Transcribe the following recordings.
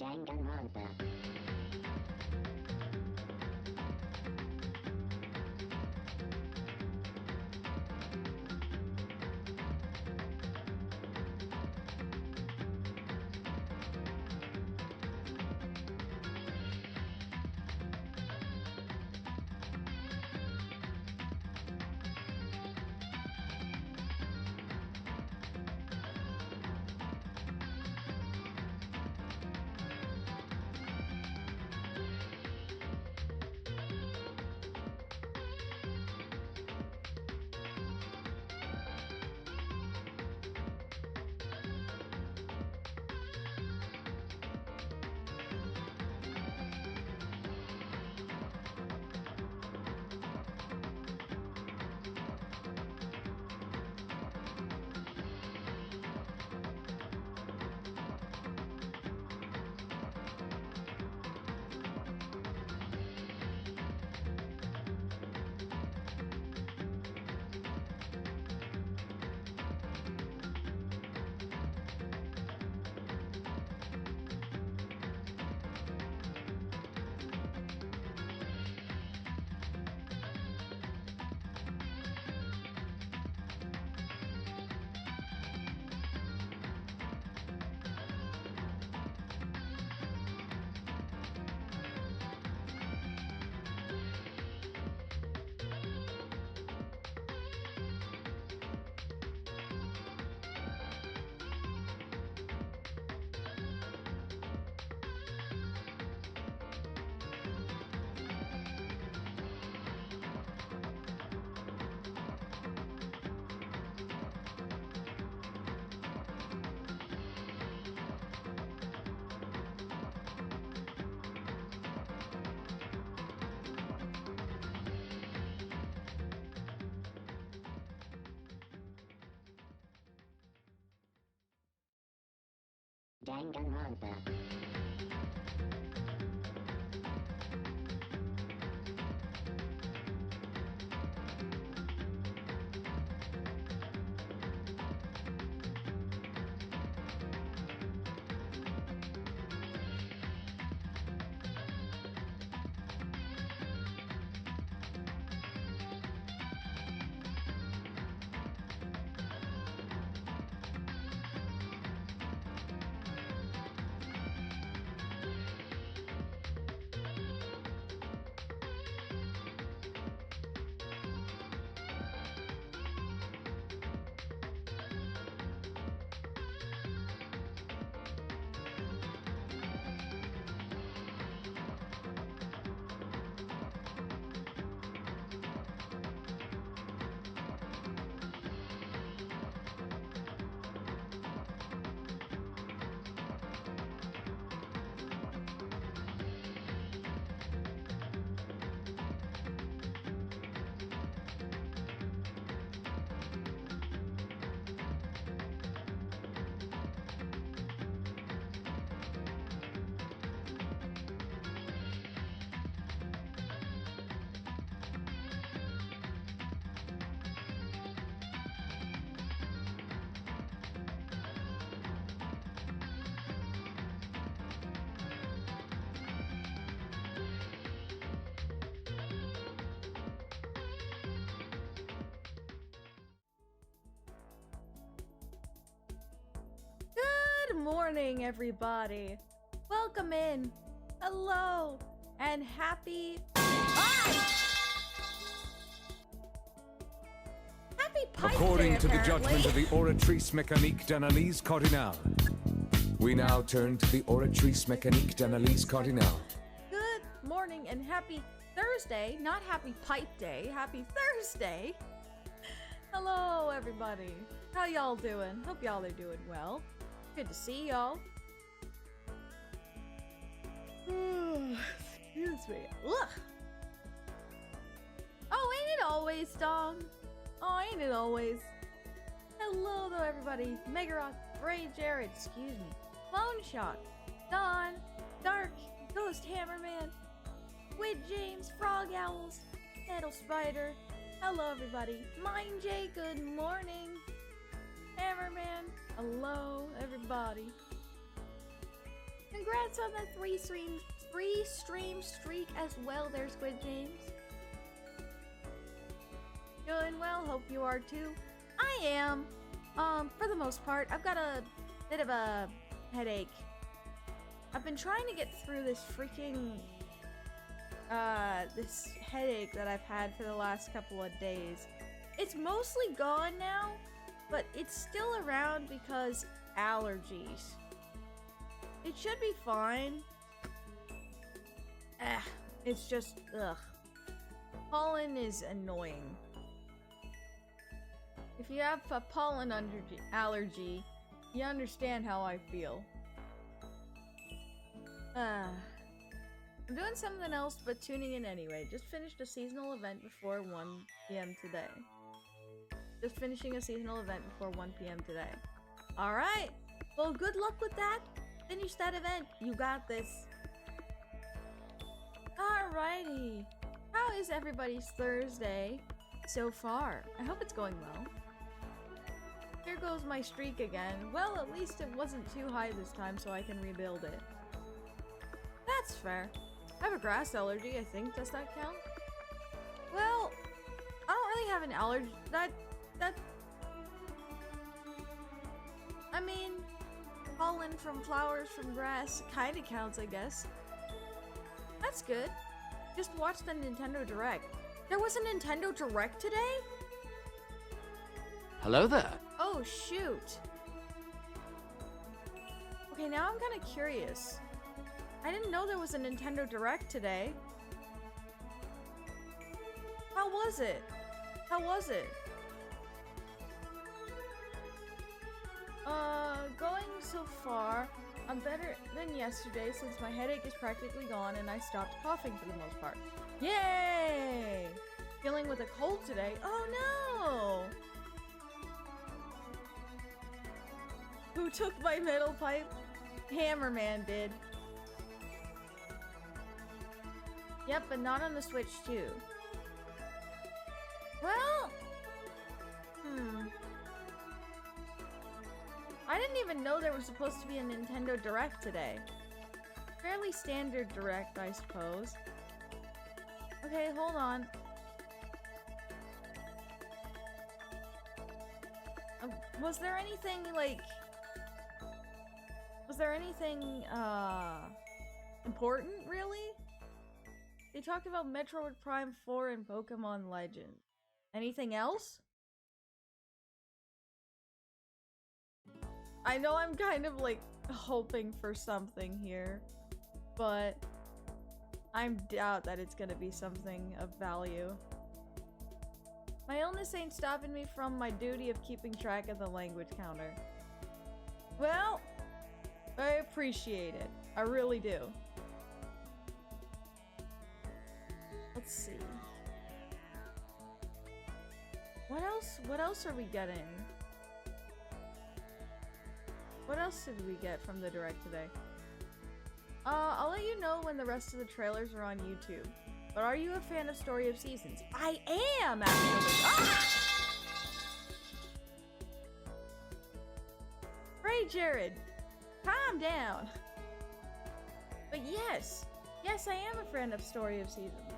Danganronpa. Danganronpa. Good morning, everybody. Welcome in. Hello, and happy Pipe According Day, to the apparently. judgment of the Oratrice Mécanique d'Analyse Cardinale, we now turn to the Oratrice Mécanique d'Analyse Cardinale. Good morning and happy Thursday, not happy Pipe Day, happy Thursday. Hello, everybody. How y'all doing? Hope y'all are doing well. Good to see y'all. Excuse me. Ugh. Oh, ain't it always, Dong? Oh, ain't it always? Hello, though, everybody. Megarock, Ray Jared, excuse me. Clone Shock, Don, Dark, Ghost Hammerman, Squid James, Frog Owls, Metal Spider. Hello, everybody. Mind J, good morning. Hammerman, hello, everybody. Congrats Congrats on the three stream streak as well there, Squid James. Doing well, hope you are too. I am. For the most part, I've got a bit of a headache. I've been trying to get through this freaking, this headache that I've had for the last couple of days. It's mostly gone now, but it's still around because allergies. It should be fine. It's just, ugh. Pollen is annoying. If you have a pollen allergy, you understand how I feel. I'm doing something else but tuning in anyway. Just finished a seasonal event before 1 p.m. today. Just finishing a seasonal event before 1 p.m. today. Alright! Well, good luck with that! Finish that event! You got this! Alrighty! How is everybody's Thursday so far? I hope it's going well. Here goes my streak again. Well, at least it wasn't too high this time, so I can rebuild it. That's fair. I have a grass allergy, I think. Does that count? Well, I don't really have an allergy. I mean, pollen from flowers from grass kinda counts, I guess. That's good. Just watch the Nintendo Direct. There was a Nintendo Direct today? Hello there. Oh, shoot. Okay, now I'm kind of curious. I didn't know there was a Nintendo Direct today. How was it? How was it? Going so far, I'm better than yesterday since my headache is practically gone and I stopped coughing for the most part. Yay! Feeling with a cold today. Oh no! Who took my metal pipe? Hammerman did. Yep, but not on the Switch too. Well... I didn't even know there was supposed to be a Nintendo Direct today. Fairly standard Direct, I suppose. Okay, hold on. Was there anything, like... Was there anything, important, really? They talked about Metroid Prime 4 and Pokemon Legend. Anything else? I know I'm kind of, like, hoping for something here, but I doubt that it's gonna be something of value. My illness ain't stopping me from my duty of keeping track of the language counter. Well, I appreciate it. I really do. Let's see. What else are we getting? What else did we get from the Direct today? I'll let you know when the rest of the trailers are on YouTube. But are you a fan of Story of Seasons? I am, actually! Ah! Ray Jared, calm down. But yes, I am a fan of Story of Seasons.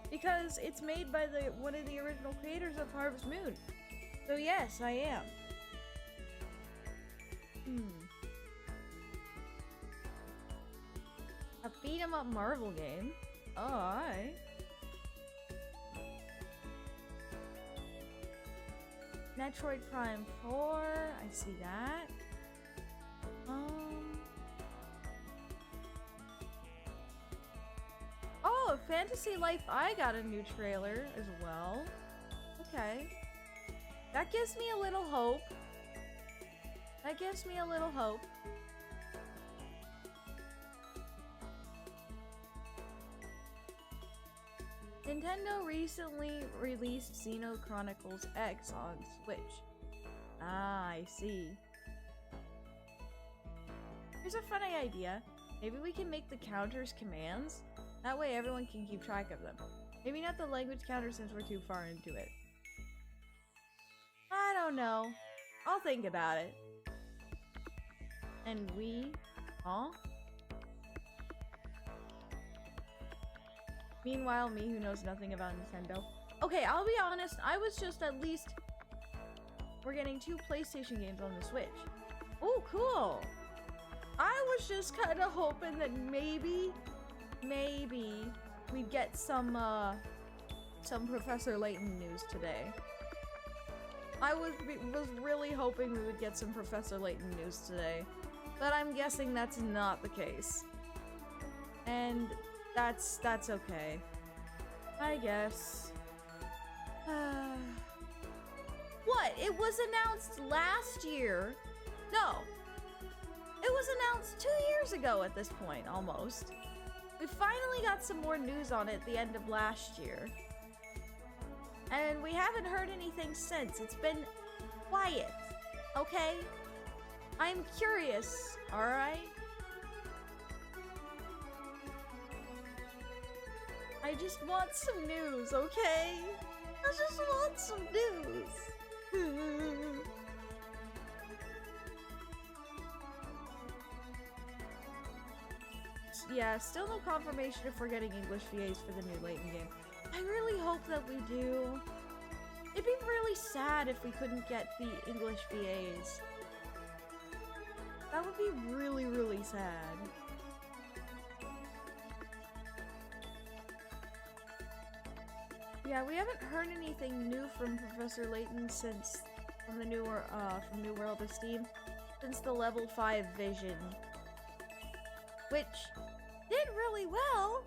Because it's made by one of the original creators of Harvest Moon. So yes, I am. A beat-em-up Marvel game? Oh, aye. Metroid Prime 4, I see that. Oh, Fantasy Life I got a new trailer as well. Okay. That gives me a little hope. That gives me a little hope. Nintendo recently released Xeno Chronicles X on Switch. Ah, I see. Here's a funny idea. Maybe we can make the counters commands? That way everyone can keep track of them. Maybe not the language counter since we're too far into it. I don't know. I'll think about it. And we... Huh? Meanwhile, me who knows nothing about Nintendo. Okay, I'll be honest, I was just at least... We're getting 2 PlayStation games on the Switch. Oh, cool! I was just kind of hoping that maybe we'd get some Professor Layton news today. I was really hoping we would get some Professor Layton news today, but I'm guessing that's not the case. And that's okay. I guess. What? It was announced last year. No. It was announced 2 years ago at this point, almost. We finally got some more news on it at the end of last year. And we haven't heard anything since. It's been quiet, okay? I'm curious, alright? I just want some news, okay? I just want some news. Yeah, still no confirmation if we're getting English VAs for the new Layton game. I really hope that we do. It'd be really sad if we couldn't get the English VAs. That would be really, really sad. Yeah, we haven't heard anything new from Professor Layton since from the newer from New World of Steam since the level 5 vision, which did really well.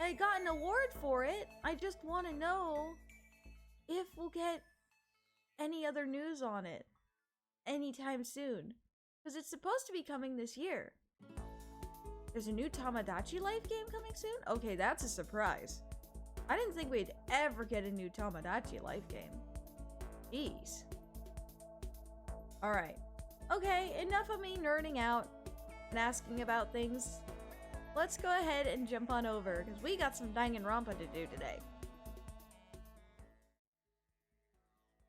I got an award for it. I just want to know if we'll get any other news on it anytime soon, because it's supposed to be coming this year. There's a new Tamagotchi Life game coming soon? Okay, that's a surprise. I didn't think we'd ever get a new Tamagotchi Life game. Jeez. Alright. Okay, enough of me nerding out and asking about things. Let's go ahead and jump on over, because we got some Danganronpa to do today.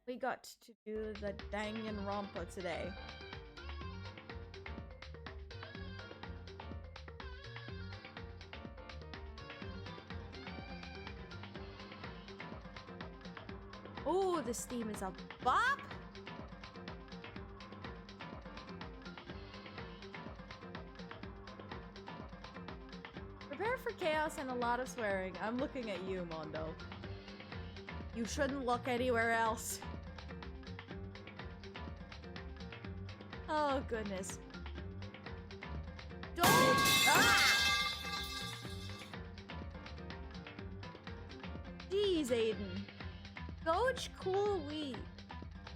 We got to do the Danganronpa today. Oh, this theme is a bop! Prepare for chaos and a lot of swearing. I'm looking at you, Mondo. You shouldn't look anywhere else. Oh, goodness. Don't... Ah! Jeez, Aiden. Doge Cool Wee.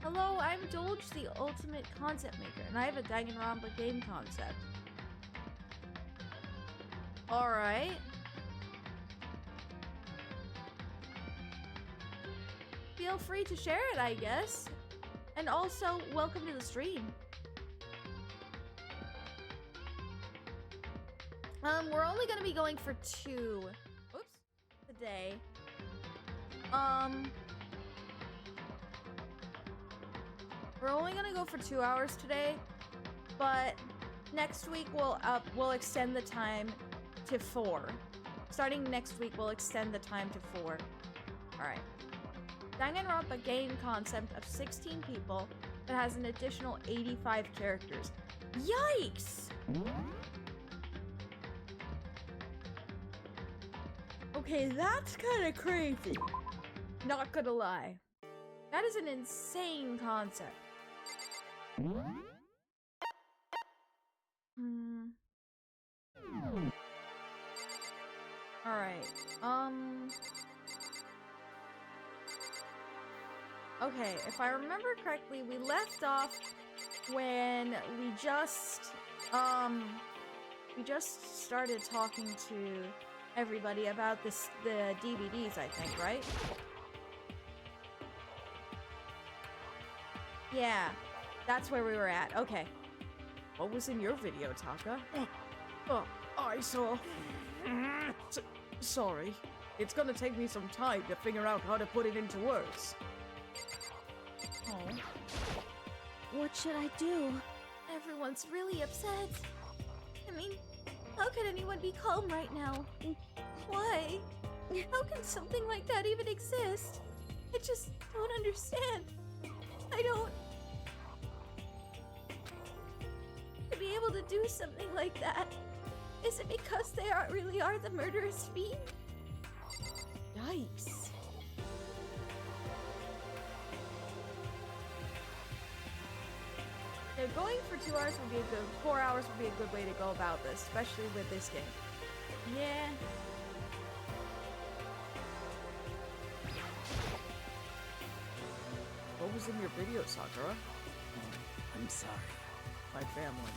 Hello, I'm Doge, the ultimate concept maker, and I have a Danganronpa game concept. Alright. Feel free to share it, I guess. And also, welcome to the stream. We're only gonna be going for 2. Oops. Today. We're only gonna go for 2 hours today, but next week we'll extend the time to 4. Starting next week, we'll extend the time to 4. Alright. Danganronpa game concept of 16 people that has an additional 85 characters. Yikes! Okay, that's kind of crazy. Not gonna lie. That is an insane concept. Alright, okay, if I remember correctly, we left off when we just started talking to everybody about the DVDs, I think, right? Yeah, that's where we were at. Okay. What was in your video, Taka? I saw... Sorry. It's gonna take me some time to figure out how to put it into words. Oh. What should I do? Everyone's really upset. I mean, how could anyone be calm right now? Why? How can something like that even exist? I just don't understand. I don't... To be able to do something like that, is it because they really are the murderous fiend? Yikes. Yeah, going for 2 hours would be a good... 4 hours would be a good way to go about this, especially with this game. Yeah. What was in your video, Sakura? I'm sorry. My family.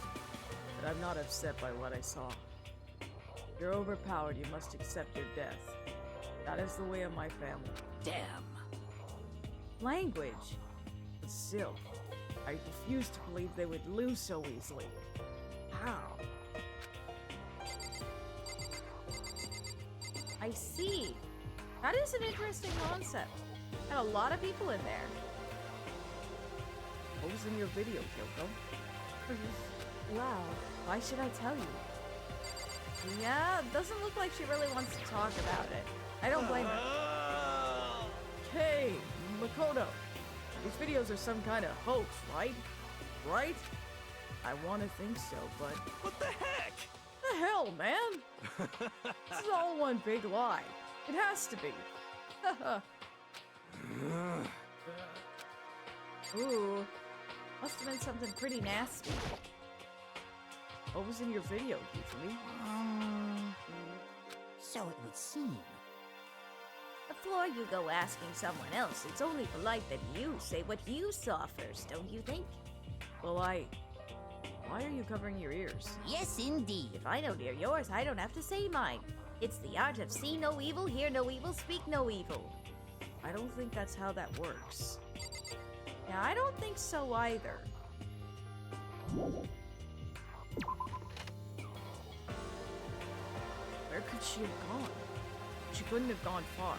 But I'm not upset by what I saw. You're overpowered, you must accept your death. That is the way of my family. Damn. Language. But still, I refuse to believe they would lose so easily. How? I see. That is an interesting concept. Had a lot of people in there. What was in your video, Kyoko? Wow, why should I tell you? Yeah, doesn't look like she really wants to talk about it. I don't blame her. Hey, Makoto. These videos are some kind of hoax, right? Right? I want to think so, but... What the heck? The hell, man? This is all one big lie. It has to be. Ooh. Must have been something pretty nasty. What was in your video, Hifumi? So it would seem. Before you go asking someone else, it's only polite that you say what you saw first, don't you think? Well, why are you covering your ears? Yes, indeed. If I don't hear yours, I don't have to say mine. It's the art of see no evil, hear no evil, speak no evil. I don't think that's how that works. Yeah, I don't think so either. Where could she have gone? She couldn't have gone far.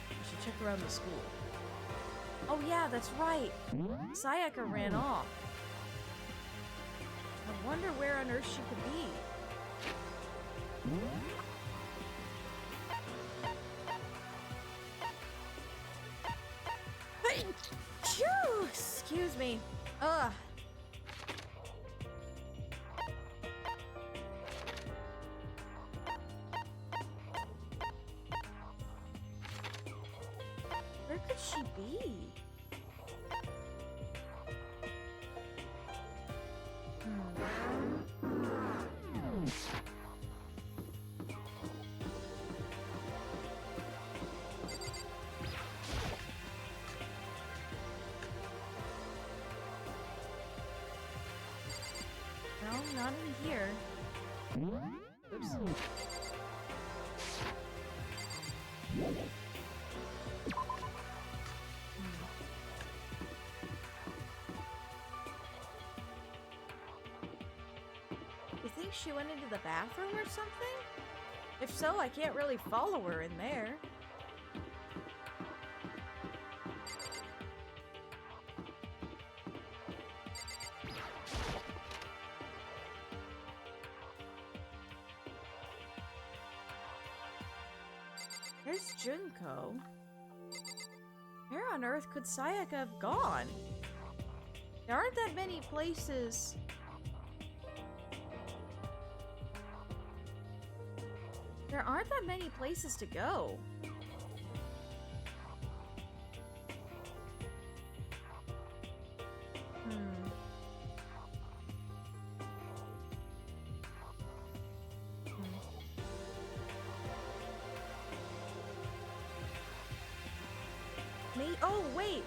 We should check around the school. Oh yeah, that's right. Sayaka ran off. I wonder where on earth she could be. Hey! Phew! Excuse me. Ugh. Where could she be? No, not in here. Oops. You think she went into the bathroom or something? If so, I can't really follow her in there. There's Junko. Where on earth could Sayaka have gone? There aren't that many places. There aren't that many places to go. Me? Oh, wait.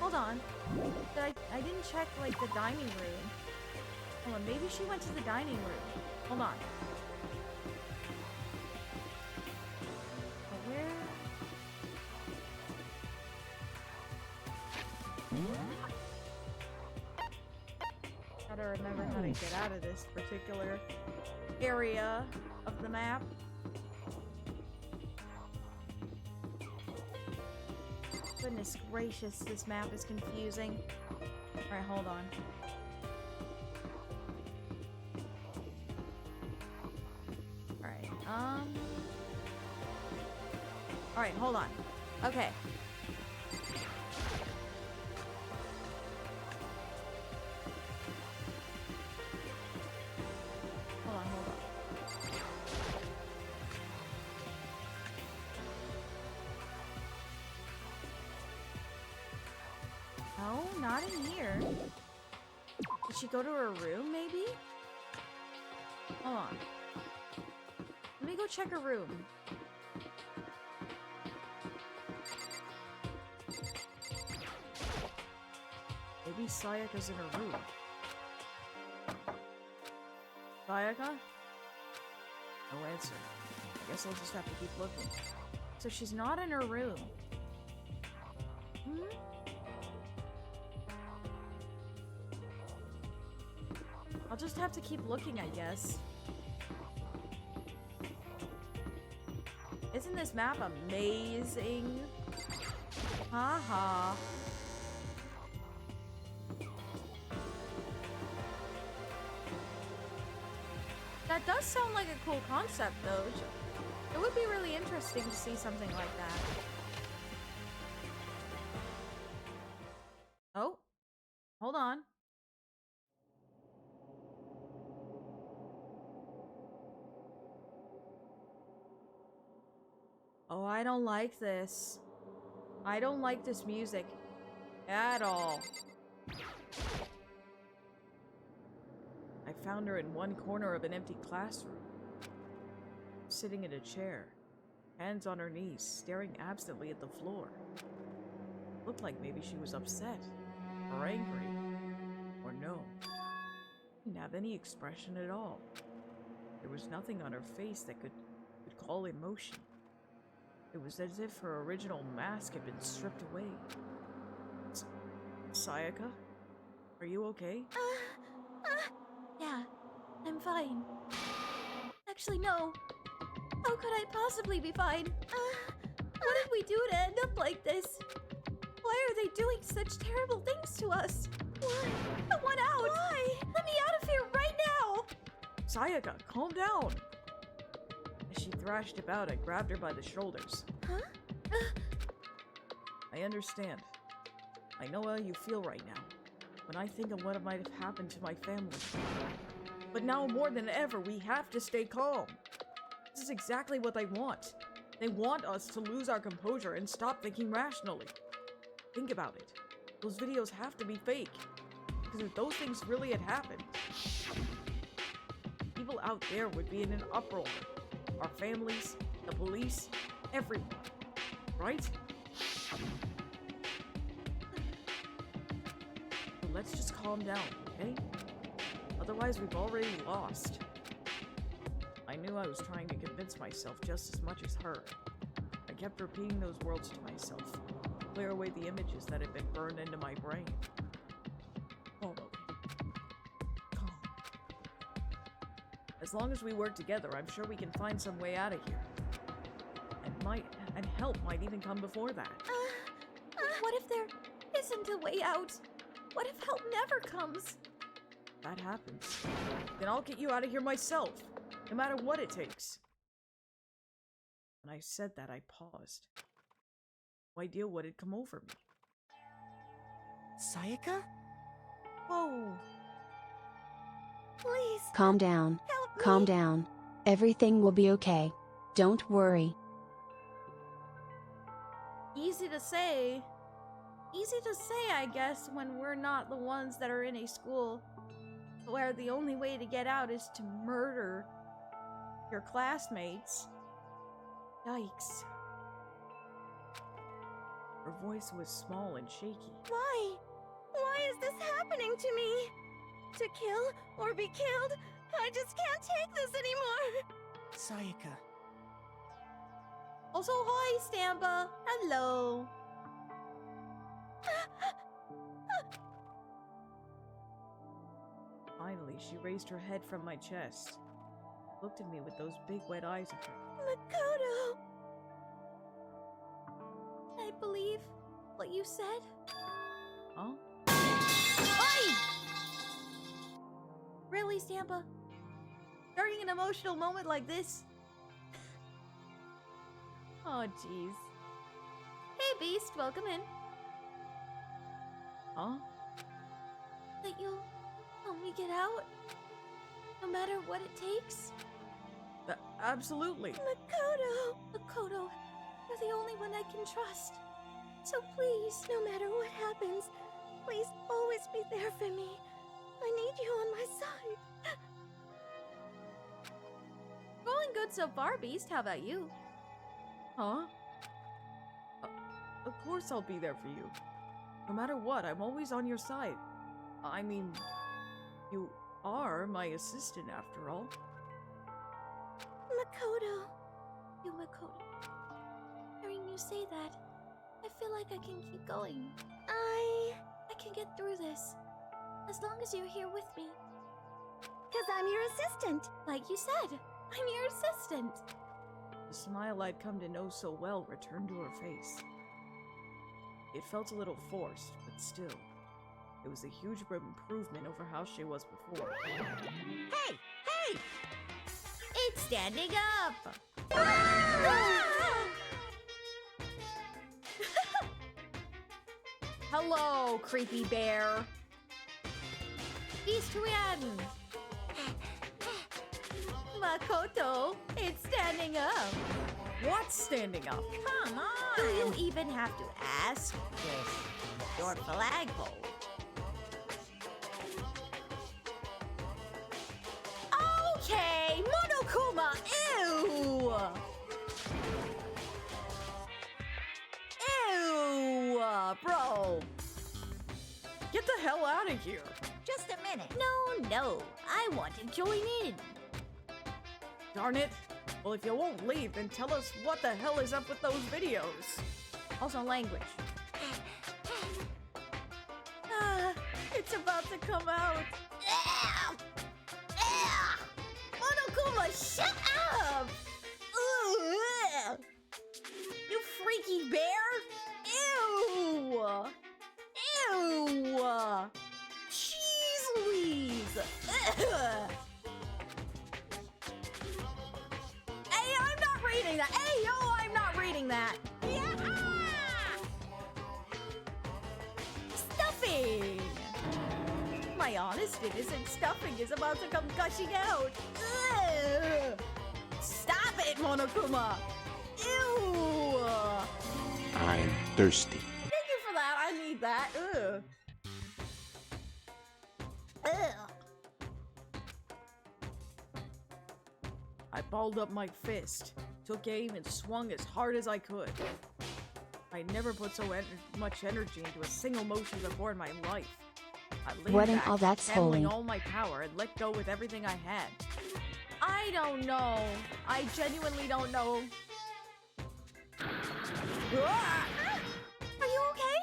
Hold on. I didn't check, like, the dining room. Hold on, maybe she went to the dining room. Hold on. Where? Gotta remember how to get out of this particular area of the map. Goodness gracious, this map is confusing. Alright, hold on. Alright, Alright, hold on. Okay. Hold on, hold on. No, not in here. Did she go to her room, maybe? Hold on. Let me go check her room. Maybe Sayaka's in her room. Sayaka? No answer. I guess I'll just have to keep looking. So she's not in her room. Hmm? I'll just have to keep looking, I guess. Isn't this map amazing? Haha. That does sound like a cool concept, though. It would be really interesting to see something like that. Oh, hold on. Oh, I don't like this. I don't like this music at all. I found her in one corner of an empty classroom, sitting in a chair, hands on her knees, staring absently at the floor. Looked like maybe she was upset, or angry, or no. Didn't have any expression at all. There was nothing on her face that could call emotion. It was as if her original mask had been stripped away. Sayaka? Are you okay? Yeah, I'm fine. Actually, no. How could I possibly be fine? What did we do to end up like this? Why are they doing such terrible things to us? Why? I want out! Why? Let me out of here right now! Sayaka, calm down! As she thrashed about, I grabbed her by the shoulders. Huh? I understand. I know how you feel right now, when I think of what might have happened to my family. But now more than ever, we have to stay calm. This is exactly what they want. They want us to lose our composure and stop thinking rationally. Think about it. Those videos have to be fake. Because if those things really had happened, people out there would be in an uproar. Our families, the police, everyone. Right? So let's just calm down, okay? Otherwise, we've already lost. I knew I was trying to convince myself just as much as her. I kept repeating those words to myself, to clear away the images that had been burned into my brain. Calm, okay? Calm. As long as we work together, I'm sure we can find some way out of here. And help might even come before that. What if there isn't a way out? What if help never comes? If that happens, then I'll get you out of here myself, no matter what it takes. When I said that, I paused. No idea what had come over me. Sayaka? Whoa! Please, Calm down. help me. Calm down. Everything will be okay. Don't worry. Easy to say. Easy to say, I guess, when we're not the ones that are in a school where the only way to get out is to murder your classmates. Yikes. Her voice was small and shaky. Why? Why is this happening to me? To kill or be killed? I just can't take this anymore. Sayaka. Also, hi, Stampa. Hello. Finally, she raised her head from my chest, looked at me with those big wet eyes of hers. Makoto. I believe what you said. Huh? Oi! Really, Stampa? During an emotional moment like this? Oh, jeez. Beast. Welcome in. Huh? That you'll help me get out? No matter what it takes? Absolutely. Makoto, you're the only one I can trust. So please, no matter what happens, please always be there for me. I need you on my side. Going good so far, Beast. How about you? Huh? Of course I'll be there for you. No matter what, I'm always on your side. I mean, you are my assistant after all. Makoto. Hearing you say that, I feel like I can keep going. I can get through this. As long as you're here with me. 'Cause I'm your assistant. Like you said, I'm your assistant. The smile I'd come to know so well returned to her face. It felt a little forced, but still, it was a huge improvement over how she was before. Hey! Hey! It's standing up! Hello, creepy bear! Beast Huyan! Makoto, it's standing up. What's standing up? Come on! Do you even have to ask? Your flagpole. Okay, Monokuma, ew! Ew, bro. Get the hell out of here! Just a minute. No, I want to join in. Darn it! Well, if you won't leave, then tell us what the hell is up with those videos. Also, language. It's about to come out. Monokuma, shut up! Ugh. You freaky bear! Ew! Ew! Jeez Louise! Ugh. Hey, I'm not reading that! Hey, yo, I'm not reading that! Stuffing! My honest innocent stuffing is about to come gushing out! Ugh. Stop it, Monokuma! Ew! I'm thirsty. Thank you for that. I need that. Ugh. Ugh. I balled up my fist, took aim, and swung as hard as I could. I never put so much energy into a single motion before in my life. I leaned What in back, all that's channeling holy? all my power, and let go with everything I had. I don't know. I genuinely don't know. Ah! Are you okay?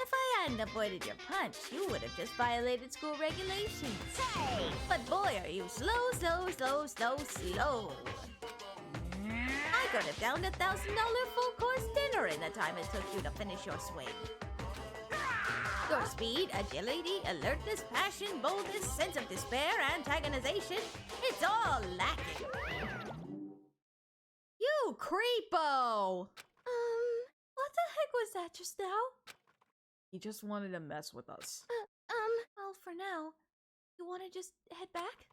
If I hadn't avoided your punch, you would have just violated school regulations. Hey! But boy, are you slow. I could have downed $1,000 full course dinner in the time it took you to finish your swing. Your speed, agility, alertness, passion, boldness, sense of despair, antagonization, it's all lacking. You creepo! What the heck was that just now? He just wanted to mess with us. Well, for now, you want to just head back?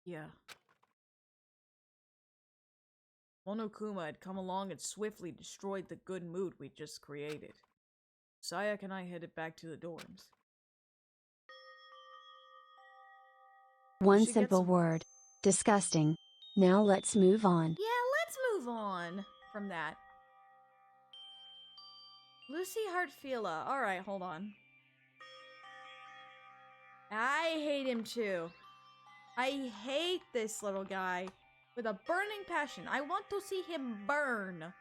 Yeah. Monokuma had come along and swiftly destroyed the good mood we just created. Sayak and I headed back to the dorms. One She simple gets- word. Disgusting. Now let's move on. Yeah, let's move on from that. Lucy Hartfila. Alright, hold on. I hate him too. I hate this little guy with a burning passion. I want to see him burn.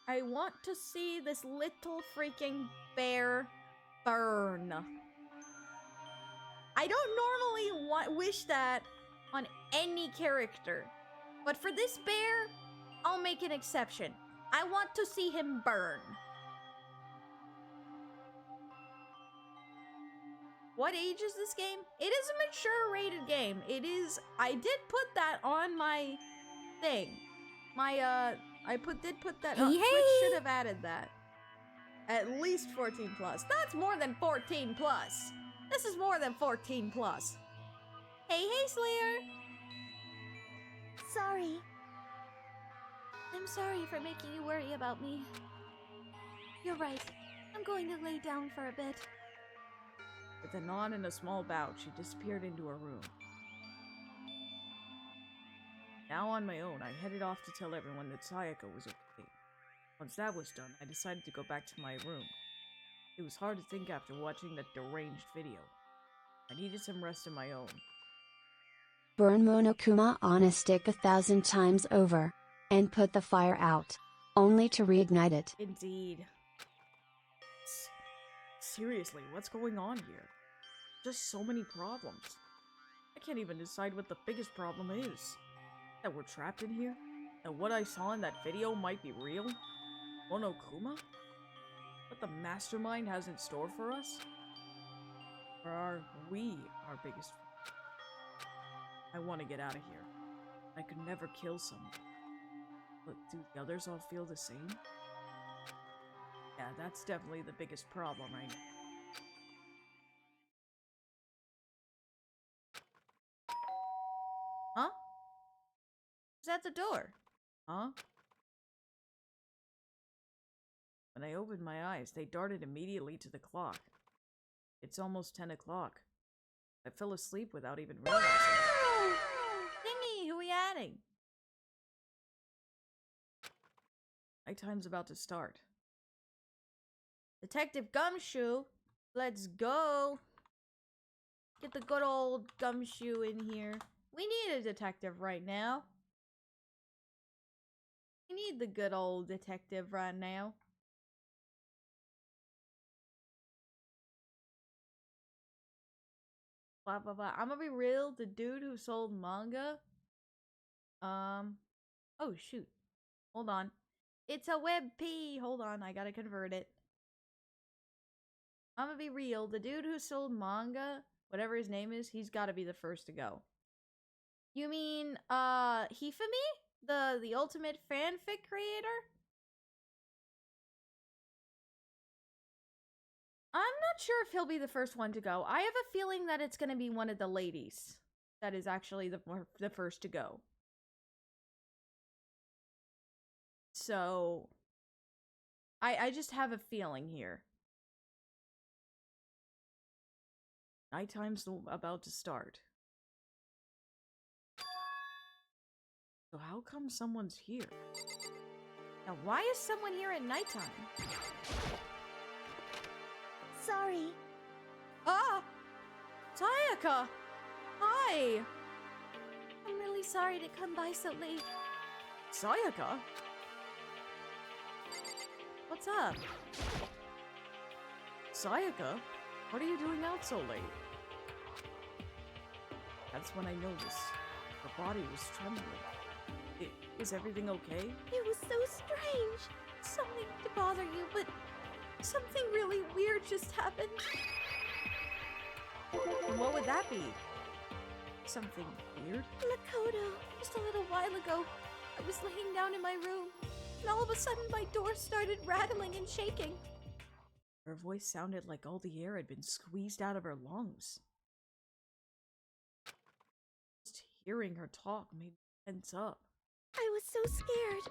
I want to see this little freaking bear burn. I don't normally wish that on any character, but for this bear, I'll make an exception. I want to see him burn. What age is this game? It is a mature rated game. It is, I did put that on my thing. My, did put that Hey, up. hey. Twitch should have added that. At least 14 plus. That's more than 14 plus. This is more than 14 plus. Hey, Slayer. Sorry. I'm sorry for making you worry about me. You're right. I'm going to lay down for a bit. With a nod and a small bow, she disappeared into her room. Now on my own, I headed off to tell everyone that Sayaka was okay. Once that was done, I decided to go back to my room. It was hard to think after watching that deranged video. I needed some rest of my own. Burn Monokuma on a stick 1,000 times over. And put the fire out. Only to reignite it. Indeed. Seriously, what's going on here? Just so many problems. I can't even decide what the biggest problem is. That we're trapped in here? And what I saw in that video might be real? Monokuma? What the mastermind has in store for us? Or are we our biggest? I want to get out of here. I could never kill someone. But do the others all feel the same? Yeah, that's definitely the biggest problem right now. Huh? Who's at the door? Huh? When I opened my eyes, they darted immediately to the clock. It's almost 10 o'clock. I fell asleep without even realizing it. Thingy, who we adding? Nighttime's about to start. Detective Gumshoe, let's go. Get the good old Gumshoe in here. We need a detective right now. We need the good old detective right now. Blah, blah, blah. I'm gonna be real. The dude who sold manga. Oh, shoot. Hold on. It's a WebP. Hold on. I gotta convert it. I'm gonna be real. The dude who sold manga, whatever his name is, he's gotta be the first to go. You mean, Hifumi? The ultimate fanfic creator? I'm not sure if he'll be the first one to go. I have a feeling that it's gonna be one of the ladies that is actually the first to go. So, I just have a feeling here. Nighttime's about to start. So how come someone's here? Now, why is someone here at nighttime? Sorry. Ah! Sayaka! Hi! I'm really sorry to come by so late. Sayaka? What's up? Sayaka? What are you doing out so late? That's when I noticed her body was trembling. Is everything okay? It was so strange. Something to bother you, but something really weird just happened. And what would that be? Something weird? Makoto, just a little while ago, I was laying down in my room, and all of a sudden my door started rattling and shaking. Her voice sounded like all the air had been squeezed out of her lungs. Just hearing her talk made me tense up. I was so scared.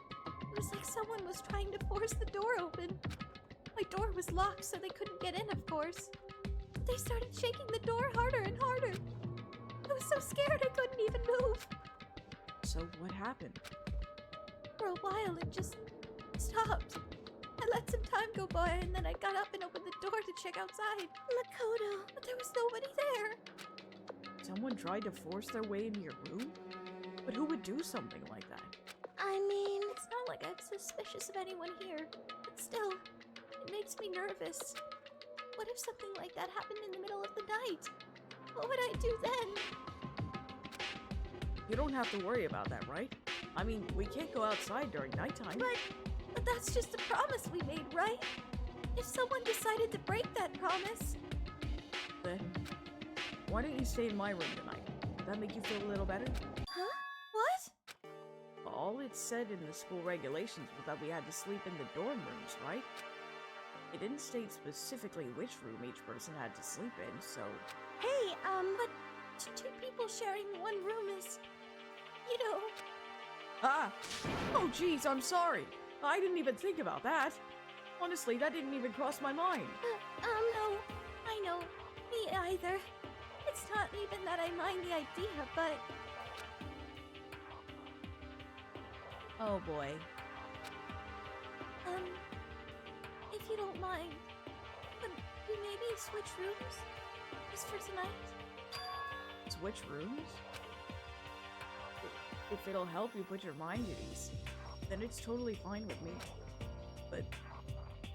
It was like someone was trying to force the door open. My door was locked, so they couldn't get in, of course. But they started shaking the door harder and harder. I was so scared I couldn't even move. So what happened? For a while, it just stopped. I let some time go by, and then I got up and opened the door to check outside. Makoto, but there was nobody there. Someone tried to force their way into your room? But who would do something like that? I mean, it's not like I'm suspicious of anyone here, but still, it makes me nervous. What if something like that happened in the middle of the night? What would I do then? You don't have to worry about that, right? I mean, we can't go outside during nighttime. But that's just a promise we made, right? If someone decided to break that promise... Then, why don't you stay in my room tonight? Does that make you feel a little better? Huh? What? All it said in the school regulations was that we had to sleep in the dorm rooms, right? It didn't state specifically which room each person had to sleep in, so... Hey, but two people sharing one room is, you know... Ah! Oh, geez, I'm sorry. I didn't even think about that. Honestly, that didn't even cross my mind. No, I know. Me either. It's not even that I mind the idea, but... Oh, boy. If you don't mind, could we maybe switch rooms? Just for tonight? Switch rooms? If it'll help you put your mind at ease, then it's totally fine with me. But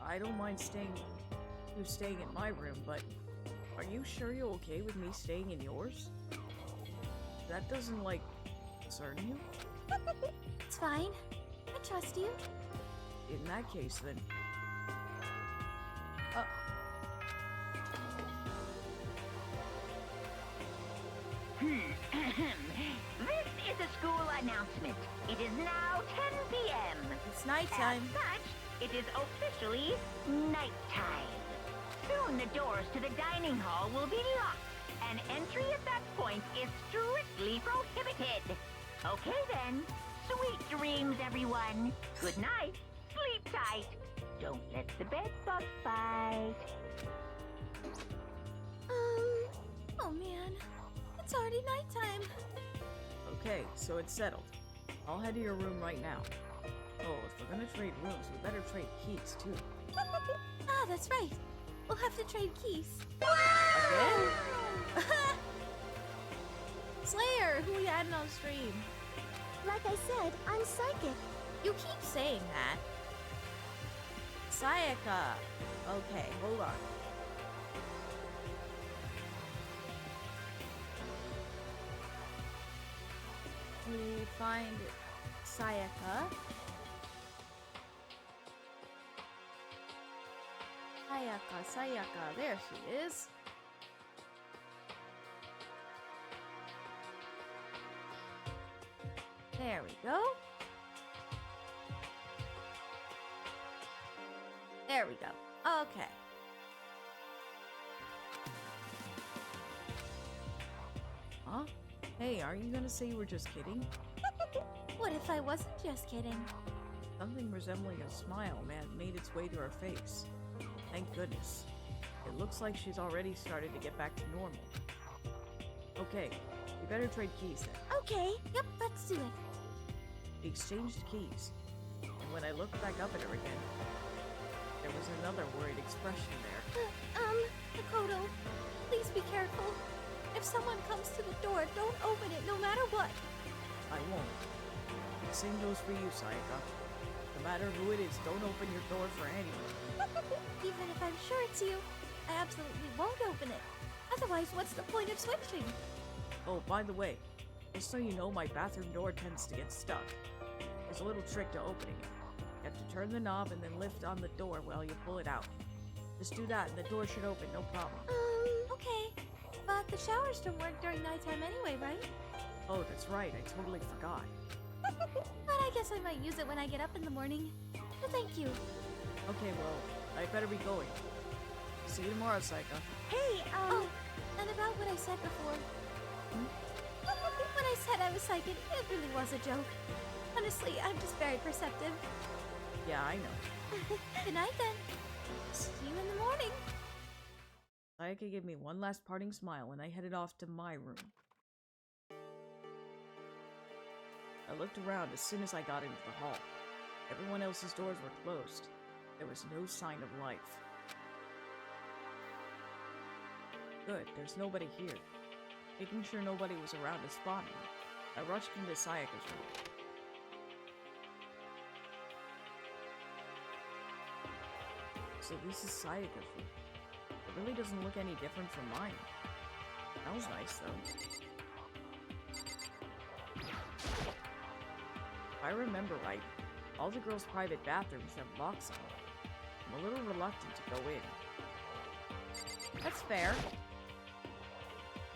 I don't mind you staying in my room, but are you sure you're okay with me staying in yours? That doesn't, like, concern you? It's fine. I trust you. In that case, then... This is a school announcement. It is now 10 p.m. It's nighttime. As such, it is officially nighttime. Soon the doors to the dining hall will be locked, and entry at that point is strictly prohibited. Okay then. Sweet dreams, everyone. Good night. Sleep tight. Don't let the bed bug bite. Oh man. It's already nighttime. Okay, so it's settled. I'll head to your room right now. Oh, if we're gonna trade rooms, we better trade keys, too. Ah, that's right. We'll have to trade keys. Again? Slayer, who we adding on stream? Like I said, I'm psychic. You keep saying that. Sayaka. Okay, hold on. We find Sayaka. Sayaka, there she is. There we go. There we go. Okay. Huh? Hey, are you gonna say you were just kidding? What if I wasn't just kidding? Something resembling a smile made its way to her face. Thank goodness. It looks like she's already started to get back to normal. Okay, we better trade keys then. Okay, yep, let's do it. We exchanged keys, and when I looked back up at her again, there was another worried expression there. Makoto, please be careful. If someone comes to the door, don't open it no matter what. I won't. The same goes for you, Sayaka. No matter who it is, don't open your door for anyone. Even if I'm sure it's you, I absolutely won't open it. Otherwise, what's the point of switching? Oh, by the way, just so you know, my bathroom door tends to get stuck. There's a little trick to opening it. You have to turn the knob and then lift on the door while you pull it out. Just do that and the door should open, no problem. Okay. But the showers don't work during nighttime anyway, right? Oh, that's right, I totally forgot. But I guess I might use it when I get up in the morning. But thank you. Okay, well, I better be going. See you tomorrow, Sayaka. Hey, Oh, and about what I said before. When I said I was psychic, it really was a joke. Honestly, I'm just very perceptive. Yeah, I know. Good night then. See you in the morning. Sayaka gave me one last parting smile and I headed off to my room. I looked around as soon as I got into the hall. Everyone else's doors were closed. There was no sign of life. Good, there's nobody here. Making sure nobody was around to spot me, I rushed into Sayaka's room. So this is Sayaka's room. It really doesn't look any different from mine. Smells nice, though. If I remember right, all the girls' private bathrooms have locks on them. I'm a little reluctant to go in. That's fair.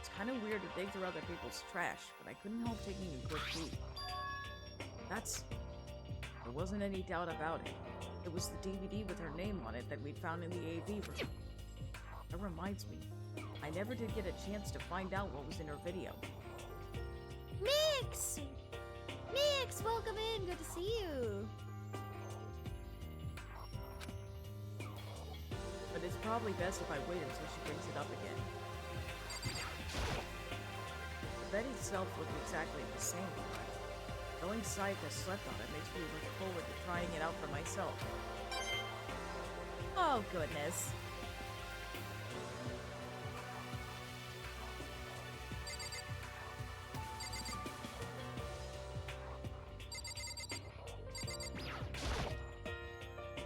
It's kind of weird to dig through other people's trash, but I couldn't help taking a quick peek. There wasn't any doubt about it. It was the DVD with her name on it that we'd found in the AV room. That reminds me, I never did get a chance to find out what was in her video. Mix! Mix, welcome in. Good to see you. But it's probably best if I wait until she brings it up again. The bed itself looked exactly the same. Knowing Sayaka slept on it makes me look forward to trying it out for myself. Oh, goodness.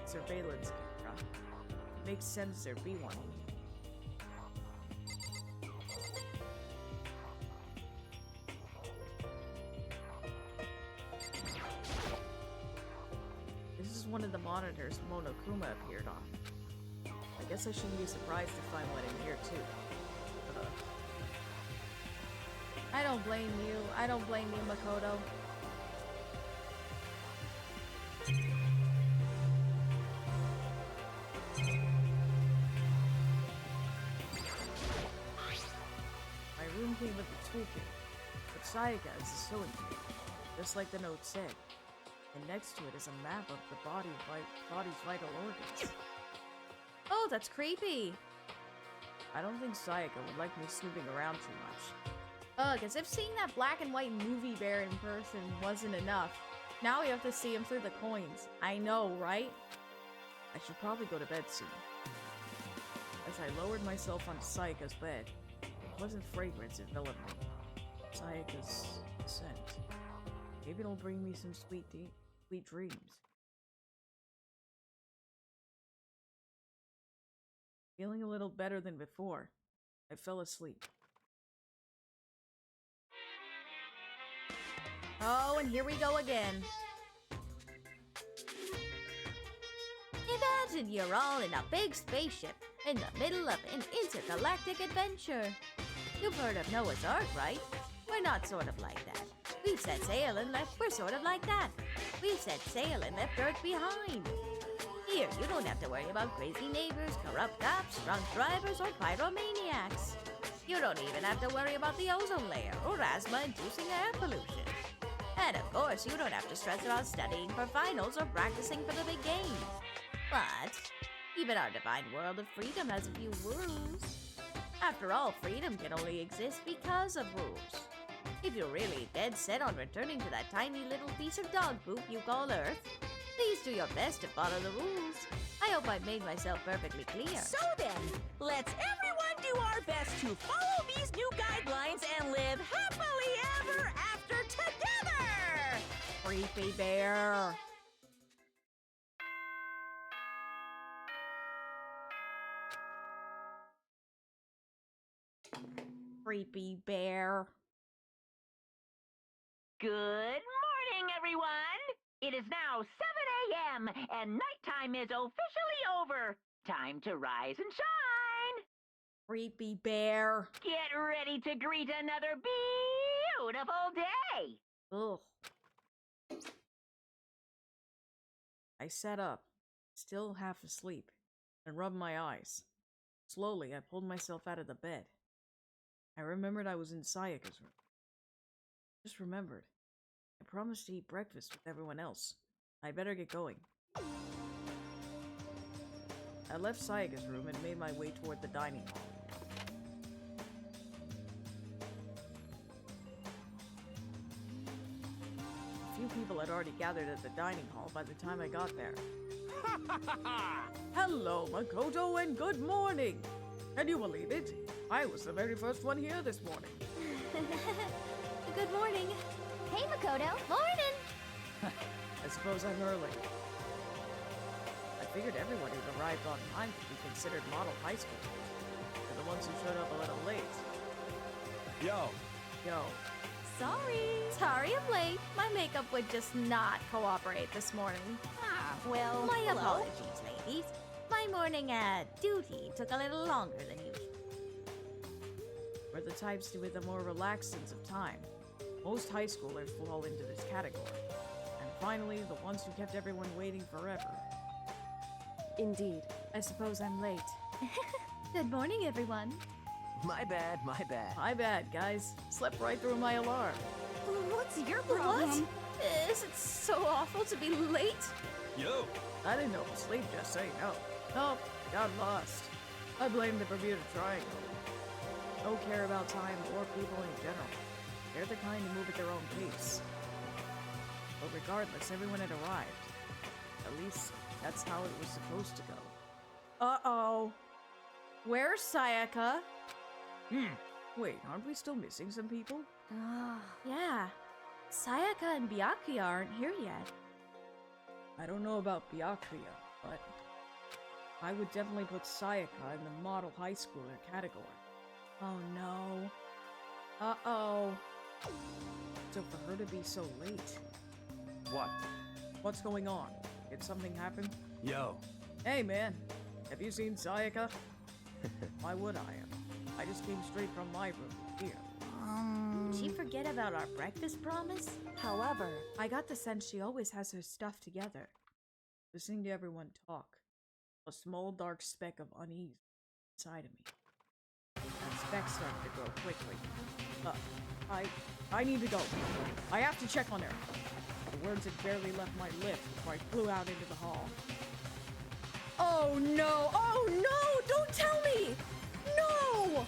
Surveillance camera. Makes sense there be one. This is one of the monitors Monokuma appeared on. I guess I shouldn't be surprised to find one in here too. I don't blame you. I don't blame you, Makoto. My room came with a toolkit, but Sayaka is a sewing kit, just like the note said. And next to it is a map of the body's vital organs. Oh, that's creepy. I don't think Sayaka would like me snooping around too much. Ugh, as if seeing that black and white movie bear in person wasn't enough. Now we have to see him through the coins. I know, right? I should probably go to bed soon. As I lowered myself onto Sayaka's bed, a pleasant fragrance enveloped me. Sayaka's scent. Maybe it'll bring me some sweet dreams. Feeling a little better than before, I fell asleep. Oh, and here we go again. Imagine you're all in a big spaceship in the middle of an intergalactic adventure. You've heard of Noah's Ark, right? We're not sort of like that. We've set sail and left. We're sort of like that. We've set sail and left Earth behind. Here, you don't have to worry about crazy neighbors, corrupt cops, drunk drivers, or pyromaniacs. You don't even have to worry about the ozone layer or asthma-inducing air pollution. And of course, you don't have to stress about studying for finals or practicing for the big game. But even our divine world of freedom has a few rules. After all, freedom can only exist because of rules. If you're really dead set on returning to that tiny little piece of dog poop you call Earth, please do your best to follow the rules. I hope I've made myself perfectly clear. So then, let's everyone do our best to follow these new guidelines and live happily ever after together! Creepy bear. Creepy bear. Good morning, everyone! It is now 7 a.m. and nighttime is officially over. Time to rise and shine! Creepy bear. Get ready to greet another beautiful day! Ugh. I sat up, still half asleep, and rubbed my eyes. Slowly, I pulled myself out of the bed. I remembered I was in Sayaka's room. Just remembered. I promised to eat breakfast with everyone else. I better get going. I left Sayaka's room and made my way toward the dining hall. A few people had already gathered at the dining hall by the time I got there. Hello, Makoto, and good morning! Can you believe it? I was the very first one here this morning. Good morning. Hey, Makoto. Morning. I suppose I'm early. I figured everyone who'd arrived on time could be considered model high school. They're the ones who showed up a little late. Yo. Sorry I'm late. My makeup would just not cooperate this morning. Well, My hello. apologies, ladies. My morning duty took a little longer than usual. We're the types with a more relaxed sense of time. Most high schoolers fall into this category. finally, the ones who kept everyone waiting forever. Indeed. I suppose I'm late. Good morning, everyone. My bad, my bad. My bad, guys. Slept right through my alarm. What's your problem? What? Is it so awful to be late? Yo! I didn't know sleep, just so you know. Nope, I got lost. I blame the Bermuda Triangle. Don't care about time or people in general. They're the kind who move at their own pace. But regardless, everyone had arrived. At least, that's how it was supposed to go. Uh-oh. Where's Sayaka? Wait, aren't we still missing some people? Yeah. Sayaka and Byakuya aren't here yet. I don't know about Byakuya, but I would definitely put Sayaka in the model high schooler category. Oh no. Uh-oh. So for her to be so late. What? What's going on? Did something happen? Yo! Hey man, have you seen Sayaka? Why would I have? I just came straight from my room here. Did she forget about our breakfast promise? However, I got the sense she always has her stuff together. Listening to everyone talk. A small dark speck of unease inside of me. That speck started to grow quickly. I need to go. I have to check on her. The words had barely left my lips before I flew out into the hall. Oh no! Oh no! Don't tell me! No!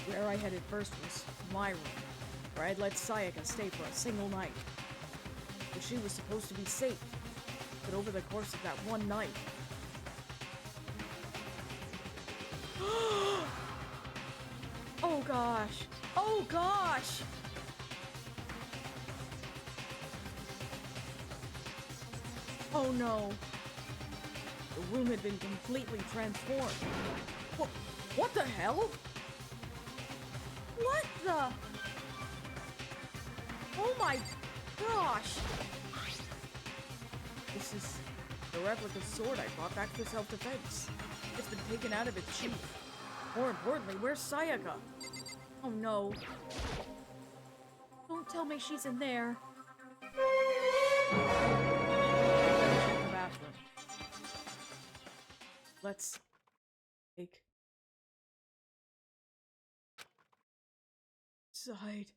Where I headed first was my room, where I'd let Sayaka stay for a single night. But she was supposed to be safe. But over the course of that one night... Oh gosh! Oh gosh! Oh no! The room had been completely transformed. What the hell? What the? Oh my gosh! This is the replica sword I brought back for self-defense. It's been taken out of its sheath. More importantly, where's Sayaka? Oh no. Don't tell me she's in there. Check the bathroom. Let's take side.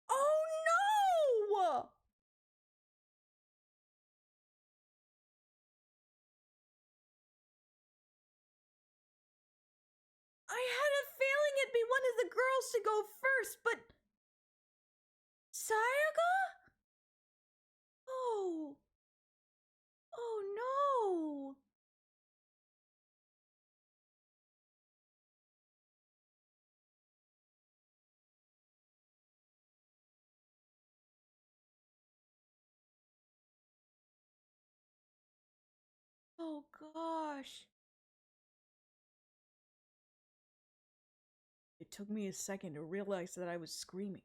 Oh no! I had a feeling it'd be one of the girls to go first, but Sayaka? Oh. Oh no. Oh gosh. It took me a second to realize that I was screaming.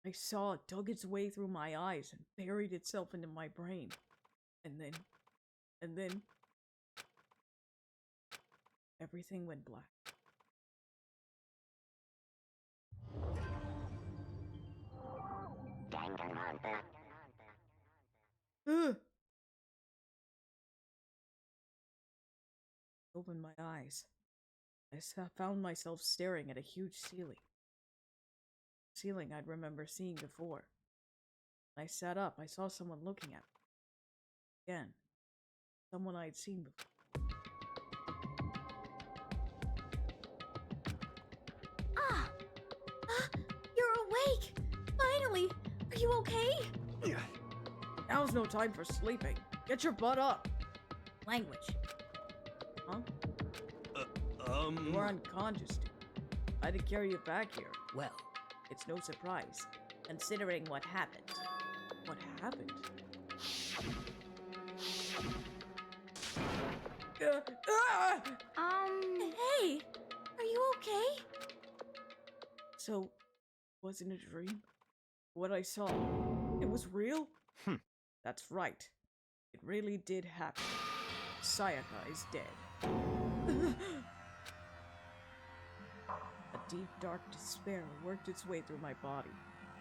I saw it dug its way through my eyes and buried itself into my brain. And then... everything went black. Danganronpa. Ugh! Opened my eyes. Found myself staring at a huge ceiling. Ceiling I'd remember seeing before. When I sat up, I saw someone looking at me. Again. Someone I'd seen before. You're awake! Finally! Are you okay? Now's no time for sleeping. Get your butt up! Language. Huh? You were unconscious. I had to carry you back here. Well, It's no surprise, considering what happened. What happened? Hey! Are you okay? So, wasn't it a dream? What I saw, it was real? That's right. It really did happen. Sayaka is dead. A deep, dark despair worked its way through my body,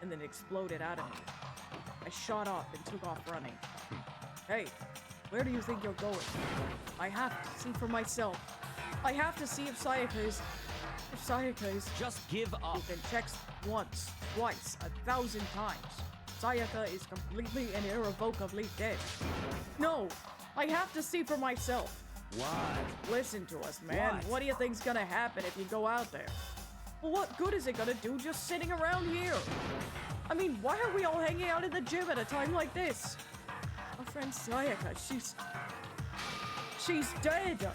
and then exploded out of me. I shot up and took off running. Hey, where do you think you're going? I have to see for myself. I have to see if Sayaka is... Just give up. You can check once, twice, 1,000 times. Sayaka is completely and irrevocably dead. No! I have to see for myself. What? Listen to us, man. What do you think's gonna happen if you go out there? Well, what good is it gonna do just sitting around here? I mean, why are we all hanging out in the gym at a time like this? Our friend Sayaka, she's dead!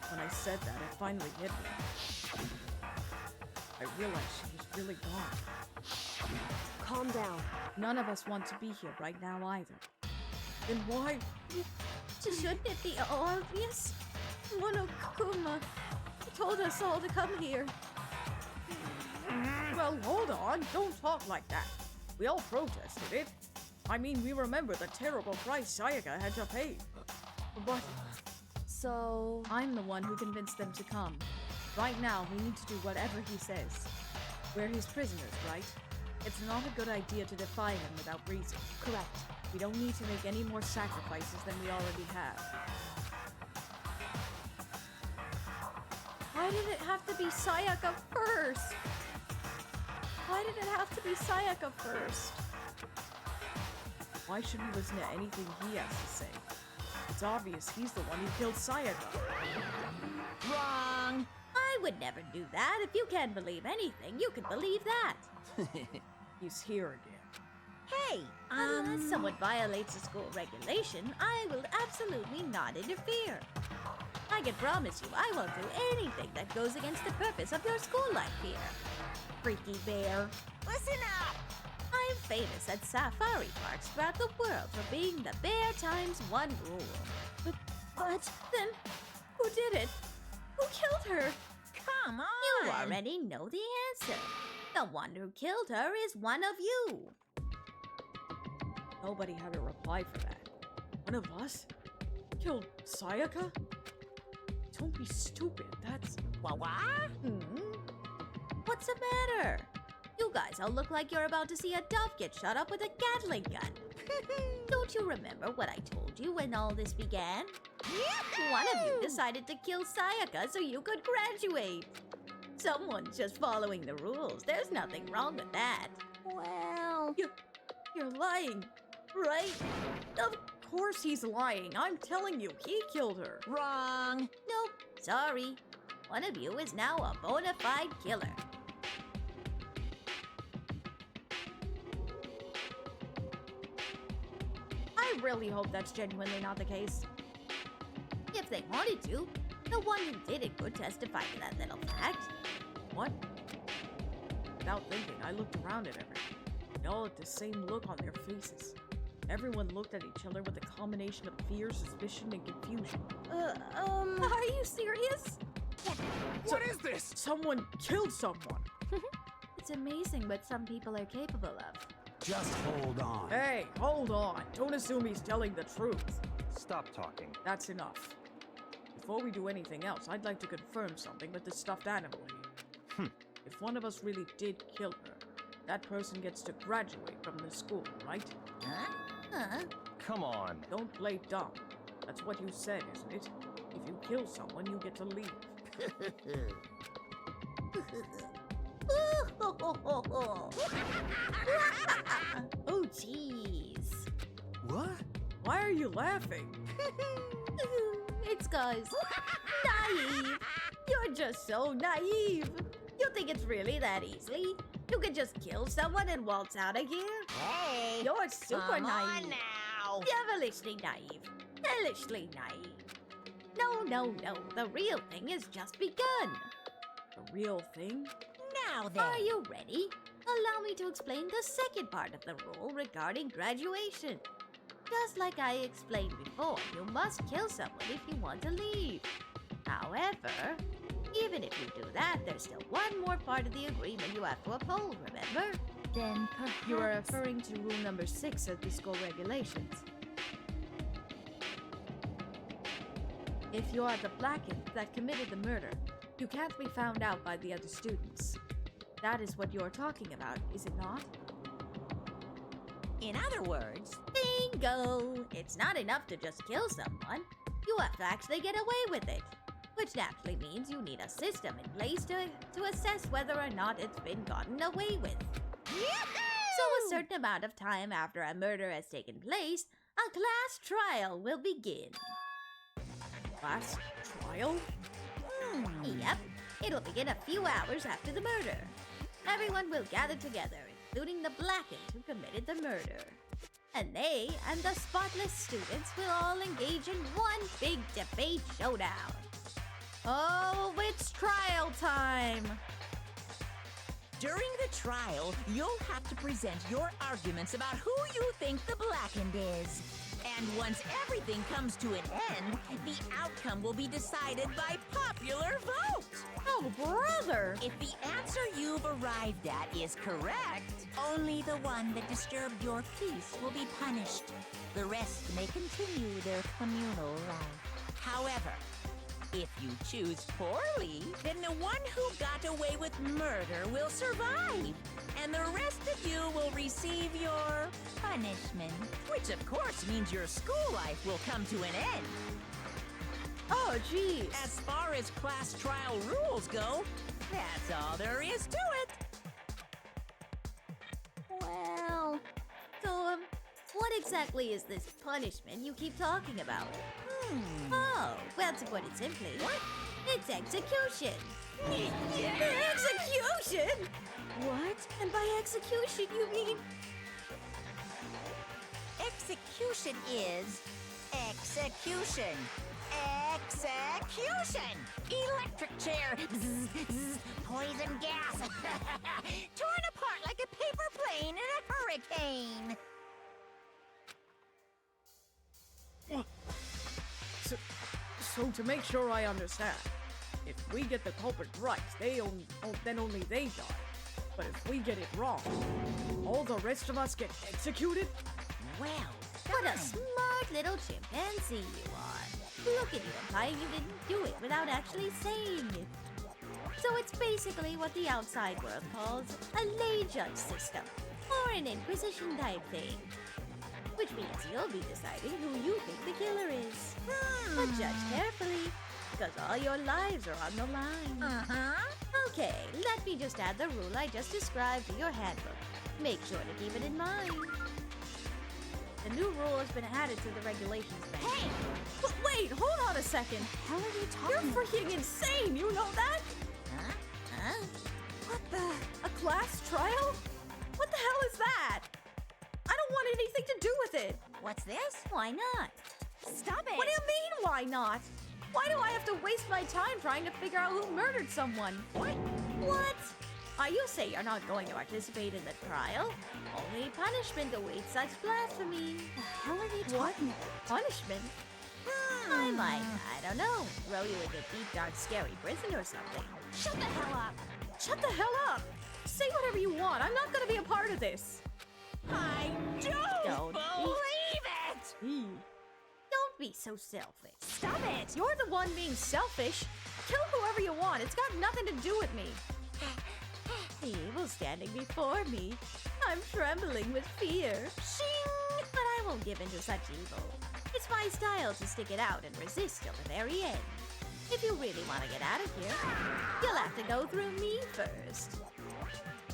When I said that, it finally hit me. I realized she was really gone. Calm down. None of us want to be here right now either. Then why? Shouldn't it be obvious? Monokuma told us all to come here. Well, hold on. Don't talk like that. We all protested it. I mean, we remember the terrible price Sayaka had to pay. But So... I'm the one who convinced them to come. Right now, we need to do whatever he says. We're his prisoners, right? It's not a good idea to defy him without reason. Correct. We don't need to make any more sacrifices than we already have. Why did it have to be Sayaka first? Why did it have to be Sayaka first? Why should we listen to anything he has to say? It's obvious he's the one who killed Sayaka. Wrong. I would never do that. If you can't believe anything, you can believe that. He's here again. Hey, Unless someone violates a school regulation, I will absolutely not interfere. I can promise you I won't do anything that goes against the purpose of your school life here. Freaky bear. listen up. I'm famous at safari parks throughout the world for being the bear times one rule. But then, who did it? Who killed her? Come on. You already know the answer. The one who killed her is one of you. Nobody had a reply for that. One of us? Killed Sayaka? Don't be stupid. That's... What? What's the matter? You guys all look like you're about to see a dove get shot up with a Gatling gun. Don't you remember what I told you when all this began? One of you decided to kill Sayaka so you could graduate. Someone's just following the rules. There's nothing wrong with that. Well, You're lying, right? Of course he's lying. I'm telling you, he killed her. wrong. Nope, sorry. One of you is now a bona fide killer. I really hope that's genuinely not the case. If they wanted to, the one who did it could testify to that little fact. What? Without thinking, I looked around at everyone. They all had the same look on their faces. Everyone looked at each other with a combination of fear, suspicion, and confusion. Are you serious? What is this? Someone killed someone! It's amazing what some people are capable of. Just hold on. Hey, hold on. Don't assume he's telling the truth. Stop talking. That's enough. Before we do anything else, I'd like to confirm something with the stuffed animal here. If one of us really did kill her, that person gets to graduate from the school, right? Huh? Come on. Don't play dumb. That's what you said, isn't it? If you kill someone, you get to leave. Oh, jeez. What? Why are you laughing? It's 'cause naive. You're just so naive. You think it's really that easy? You can just kill someone and waltz out of here? Hey, You're super come on naive. now. Devilishly naive. Hellishly naive. No. The real thing has just begun. The real thing? Now then. Are you ready? Allow me to explain the second part of the rule regarding graduation. Just like I explained before, you must kill someone if you want to leave. However, even if you do that, there's still one more part of the agreement you have to uphold, remember? Then perhaps... You are referring to rule number 6 of the school regulations. If you are the Blackened that committed the murder, you can't be found out by the other students. That is what you're talking about, is it not? In other words, Bingo! It's not enough to just kill someone. You have to actually get away with it. Which naturally means you need a system in place to assess whether or not it's been gotten away with. So a certain amount of time after a murder has taken place, a class trial will begin. Class trial? Yep, it'll begin a few hours after the murder. Everyone will gather together, including the Blackened who committed the murder. And they and the spotless students will all engage in one big debate showdown. Oh, it's trial time! during the trial, you'll have to present your arguments about who you think the Blackened is. And once everything comes to an end, the outcome will be decided by popular vote. Oh, brother! If the answer you've arrived at is correct, only the one that disturbed your peace will be punished. The rest may continue their communal life. However, if you choose poorly, then the one who got away with murder will survive, and the rest of you will receive your punishment. Which of course means your school life will come to an end. Oh, geez. As far as class trial rules go, that's all there is to it. Well, so, what exactly is this punishment you keep talking about? Oh, well, to put it simply, it's execution. Execution? What? And by execution, you mean? Execution is execution. Execution! Electric chair! Bzz, bzz, poison gas! Torn apart like a paper plane in a hurricane! So to make sure I understand, if we get the culprit right, then only they die. But if we get it wrong, all the rest of us get executed? Well, What a smart little chimpanzee you are. Look at you implying you didn't do it without actually saying it. So it's basically what the outside world calls a lay judge system, or an inquisition type thing. Which means you'll be deciding who you think the killer is. But judge carefully, because all your lives are on the line. Okay, let me just add the rule I just described to your handbook. Make sure to keep it in mind. The new rule has been added to the regulations manual. Hey! Wait, hold on a second. How are you You're talking? freaking insane, you know that? Huh? What the? A class trial? What the hell is that? I don't want anything to do with it. What's this? Why not? Stop it! What do you mean, why not? Why do I have to waste my time trying to figure out who murdered someone? What? What? You say you're not going to participate in the trial? Only punishment awaits such blasphemy. The hell are you talking about? Punishment? I might, I don't know, throw you into deep, dark, scary prison or something. Shut the hell up! Shut the hell up! Say whatever you want. I'm not gonna be a part of this. I don't Don't believe it! Don't be so selfish. Stop it! You're the one being selfish. Kill whoever you want. It's got nothing to do with me. The evil standing before me. I'm trembling with fear. Shing! But I won't give in to such evil. It's my style to stick it out and resist till the very end. If you really want to get out of here, you'll have to go through me first.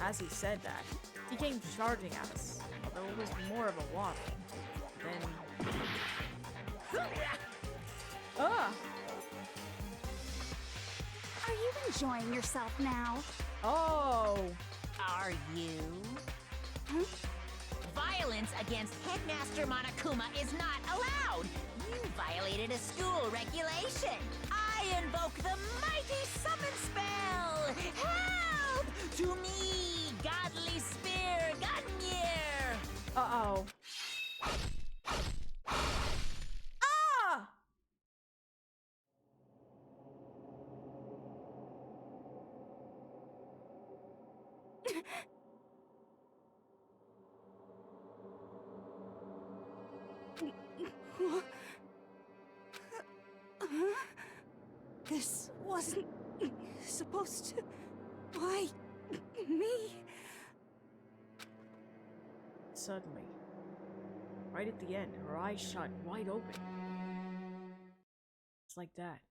As he said that, he came charging at us, although it was more of a waddle. Then... Ah! Are you enjoying yourself now? Oh! Are you? Violence against Headmaster Monokuma is not allowed! You violated a school regulation! I invoke the mighty summon spell! Help! To me, godly spear, Gunmir! Uh-oh. Ah! This wasn't supposed to... Why me? Suddenly, right at the end, her eyes shot wide open. It's like that.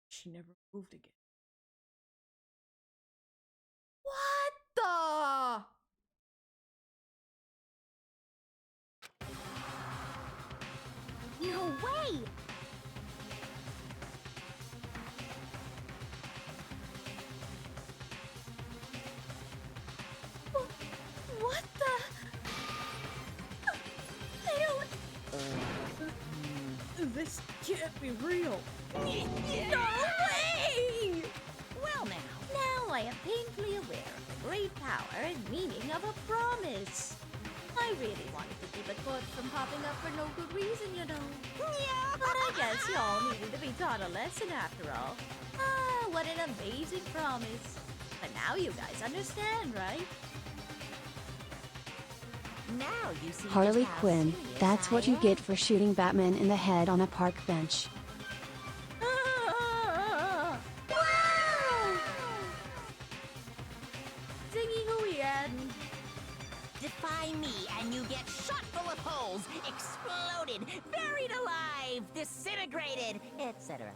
She never moved again. What the? No way! What the? I don't... This can't be real. No way! Well now I am painfully aware of the great power and meaning of a promise. I really wanted to keep a corpse from popping up for no good reason, you know. Yeah. But I guess y'all needed to be taught a lesson after all. Ah, what an amazing promise. But now you guys understand, right? Now you see Harley just how Quinn, serious that's what I you am. get for shooting Batman in the head on a park bench. Wow! Dingy hooey, Ed. Defy me and you get shot full of holes, exploded, buried alive, disintegrated, etc.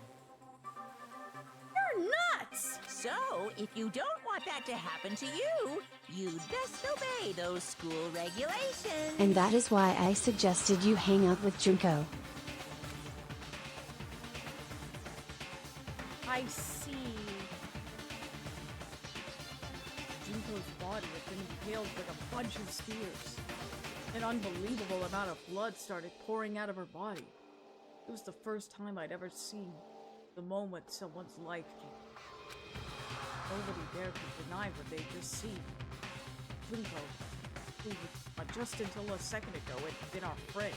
You're nuts! So, if you don't want that to happen to you, you'd best obey those school regulations. And that is why I suggested you hang out with Junko. I see. Junko's body had been impaled with a bunch of spears. An unbelievable amount of blood started pouring out of her body. It was the first time I'd ever seen the moment someone's life changed. Nobody dared to deny what they'd just seen. Junko, who just until a second ago had been our friend,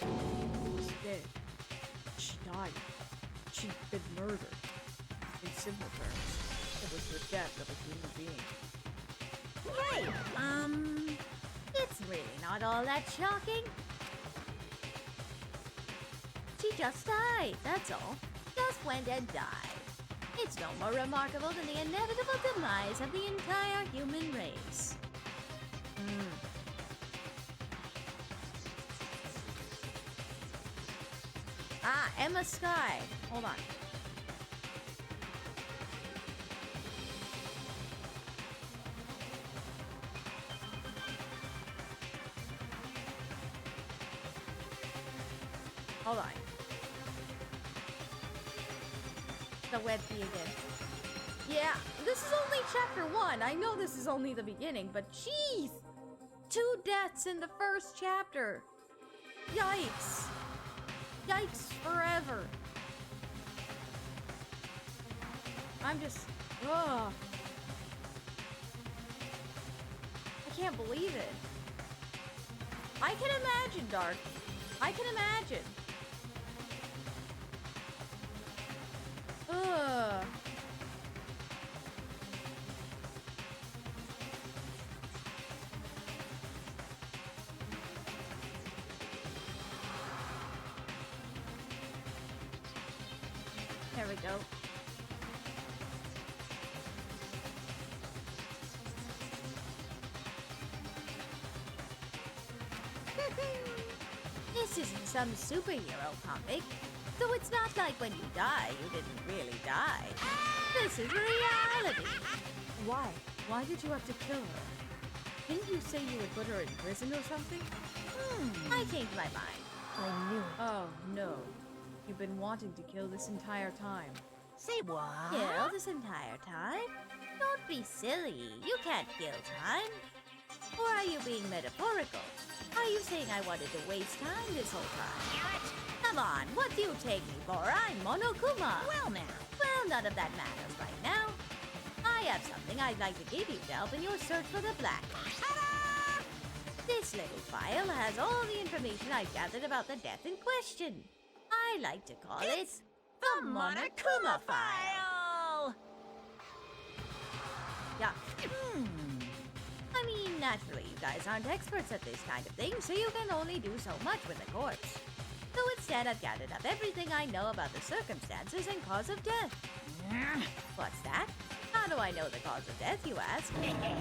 was dead. She died. She'd been murdered. In simple terms, it was the death of a human being. Right, it's really not all that shocking. She just died, that's all. Just went and died. It's no more remarkable than the inevitable demise of the entire human race. Ah, Emma Sky. Hold on. Hold on. The web key again. Yeah, this is only chapter 1. I know this is only the beginning, but jeez! 2 deaths in the first chapter. Yikes. Yikes forever. I'm just... ugh. I can't believe it. I can imagine, Dark. I can imagine. Ugh. There we go. This isn't some superhero comic, so it's not like when you die, you didn't really die. This is reality. Why? Why did you have to kill her? Didn't you say you would put her in prison or something? I changed my mind. I knew it. Oh, no. You've been wanting to kill this entire time. Say what? Kill this entire time? Don't be silly. You can't kill time. Or are you being metaphorical? Are you saying I wanted to waste time this whole time? Come on, what do you take me for? I'm Monokuma. Well now. Well, none of that matters right now. I have something I'd like to give you to help in your search for the Black. Ta-da! This little file has all the information I've gathered about the death in question. I like to call it the Monokuma file. Yeah. I mean, naturally, you guys aren't experts at this kind of thing, so you can only do so much with a corpse. So instead, I've gathered up everything I know about the circumstances and cause of death. What's that? How do I know the cause of death, you ask?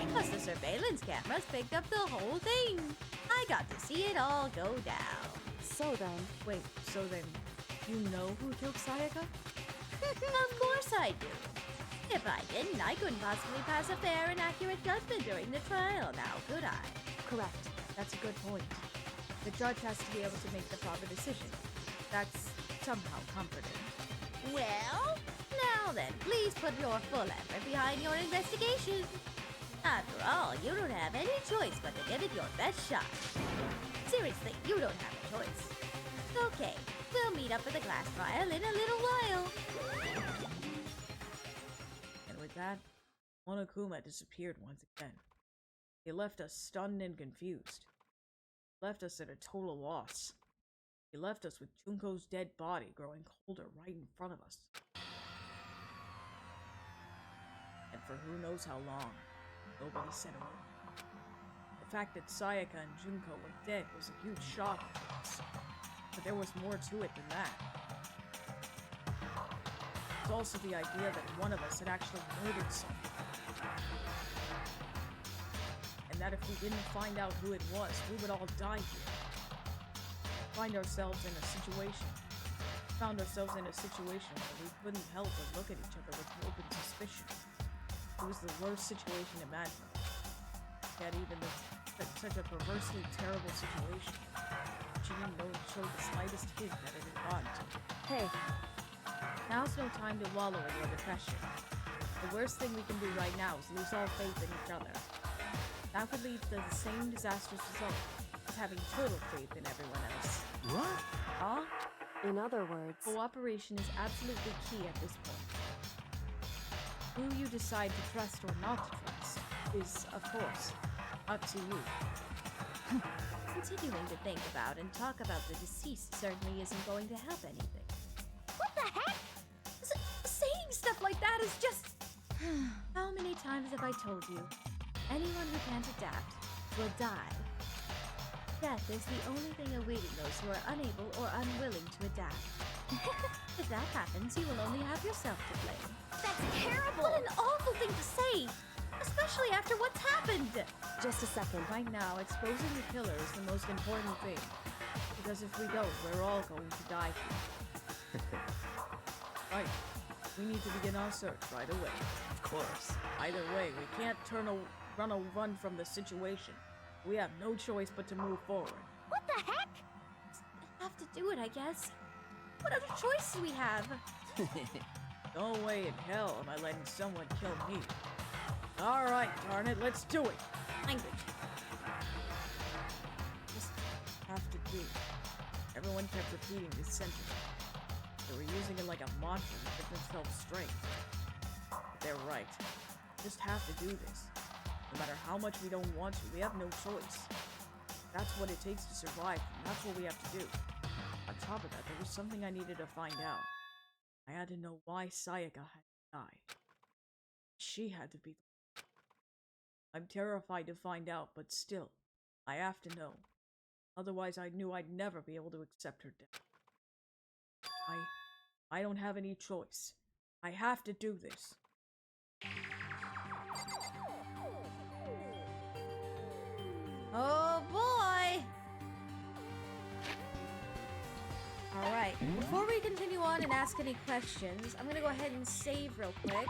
Because the surveillance cameras picked up the whole thing. I got to see it all go down. So then, Wait, so then, you know who killed Sayaka? Of course I do. If I didn't, I couldn't possibly pass a fair and accurate judgment during the trial now, could I? correct. That's a good point. The judge has to be able to make the proper decision. That's somehow comforting. Well, now then, please put your full effort behind your investigation. After all, you don't have any choice but to give it your best shot. Seriously, you don't have a choice. Okay, we'll meet up for the glass trial in a little while. And with that, Monokuma disappeared once again. He left us stunned and confused. Left us at a total loss. He left us with Junko's dead body growing colder right in front of us. And for who knows how long, nobody said a word. The fact that Sayaka and Junko were dead was a huge shock to us. But there was more to it than that. There's also the idea that one of us had actually murdered someone. And that if we didn't find out who it was, we would all die here. Found ourselves in a situation where we couldn't help but look at each other with open suspicion. It was the worst situation imaginable. Yet even such a perversely terrible situation, she didn't know to show the slightest hint that it had gotten to her. Hey, Now's no time to wallow in your depression. The worst thing we can do right now is lose all faith in each other. That could lead to the same disastrous result as having total faith in everyone else. What? Huh? in other words, Cooperation is absolutely key at this point. Who you decide to trust or not to trust is, of course, up to you. Continuing to think about and talk about the deceased certainly isn't going to help anything. What the heck? Saying stuff like that is just... How many times have I told you? Anyone who can't adapt will die. Death is the only thing awaiting those who are unable or unwilling to adapt. If that happens, you will only have yourself to blame. That's terrible! What an awful thing to say! Especially after what's happened! just a second. Right now, exposing the killer is the most important thing. Because if we don't, we're all going to die here. Right. We need to begin our search right away. Of course. Either way, we can't run from the situation. We have no choice but to move forward. What the heck? Have to do it, I guess. What other choice do we have? No way in hell am I letting someone kill me. Alright, darn it, let's do it. Language. Just have to do it. Everyone kept repeating this sentence. They were using it like a mantra to give themselves strength. But they're right. Just have to do this. No matter how much we don't want to, we have no choice. That's what it takes to survive, and that's what we have to do. On top of that, there was something I needed to find out. I had to know why Sayaka had died. She had to be the one. I'm terrified to find out, but still, I have to know. Otherwise, I knew I'd never be able to accept her death. I don't have any choice. I have to do this. Oh boy! Alright, before we continue on and ask any questions, I'm gonna go ahead and save real quick.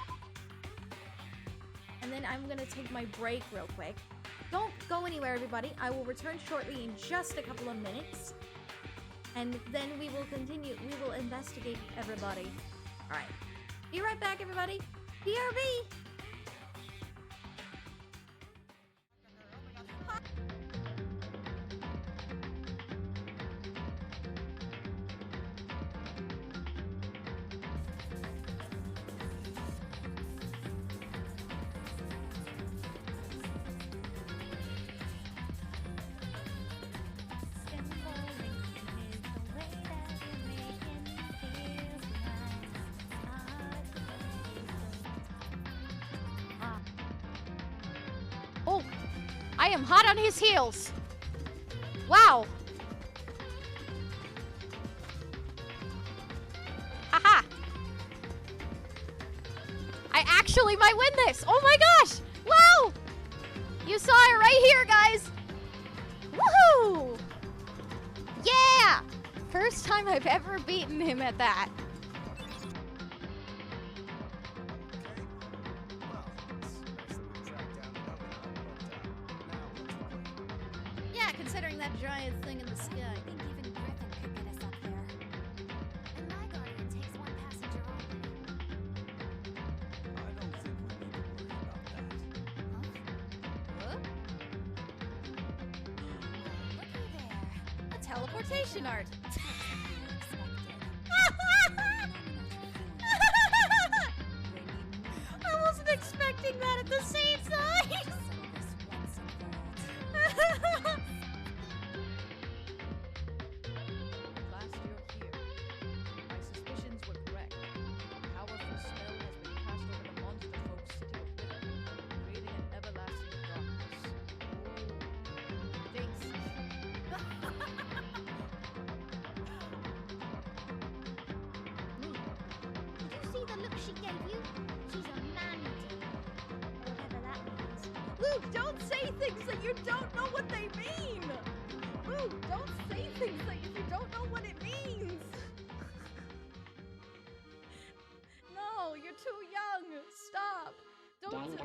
And then I'm gonna take my break real quick. Don't go anywhere, everybody. I will return shortly in just a couple of minutes. And then we will continue. We will investigate everybody. Alright. Be right back, everybody. BRB! Oh, I am hot on his heels. Wow. actually might win this. Oh my gosh. Wow. You saw it right here, guys. Woohoo. Yeah. First time I've ever beaten him at that. Yeah, considering that giant thing in the sky. I think even Griffin could get us up there. And my guardian takes one passenger only. I don't think we need to worry about that. Huh? Looky there. A teleportation art. I wasn't expecting that at the same time. Last you're here, my suspicions were correct. A powerful spell has been cast over the monster folk's city of Wither, creating an everlasting darkness. Thanks. Did you see the look she gave you? She's a man-eater. Whatever that means. Luke, don't say things that you don't know what they mean! Luke, don't say things that you don't know what it means! No, you're too young! Stop! Don't...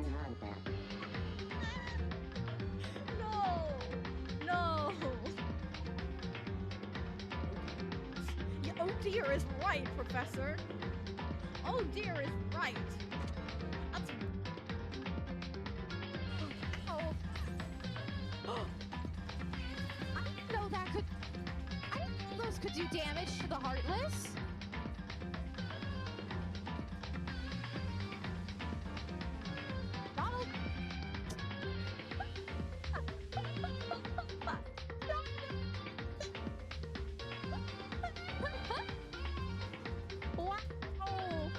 No! No! Yeah, oh dear is right, Professor! Oh dear is right! That's... Oh. I didn't know that could... I didn't know those could do damage to the Heartless. Donald... Wow!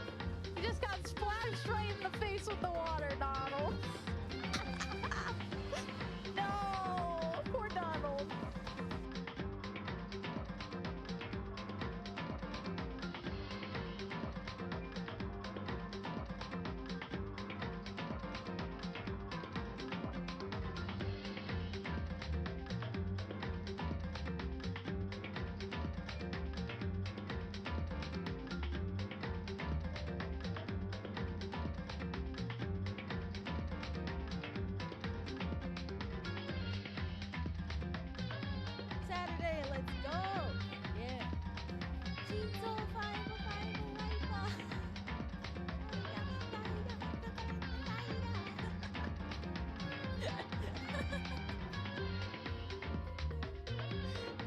You just got splashed right in the face with the water, Donald. No! Poor Donald. Saturday, let's go! Yeah.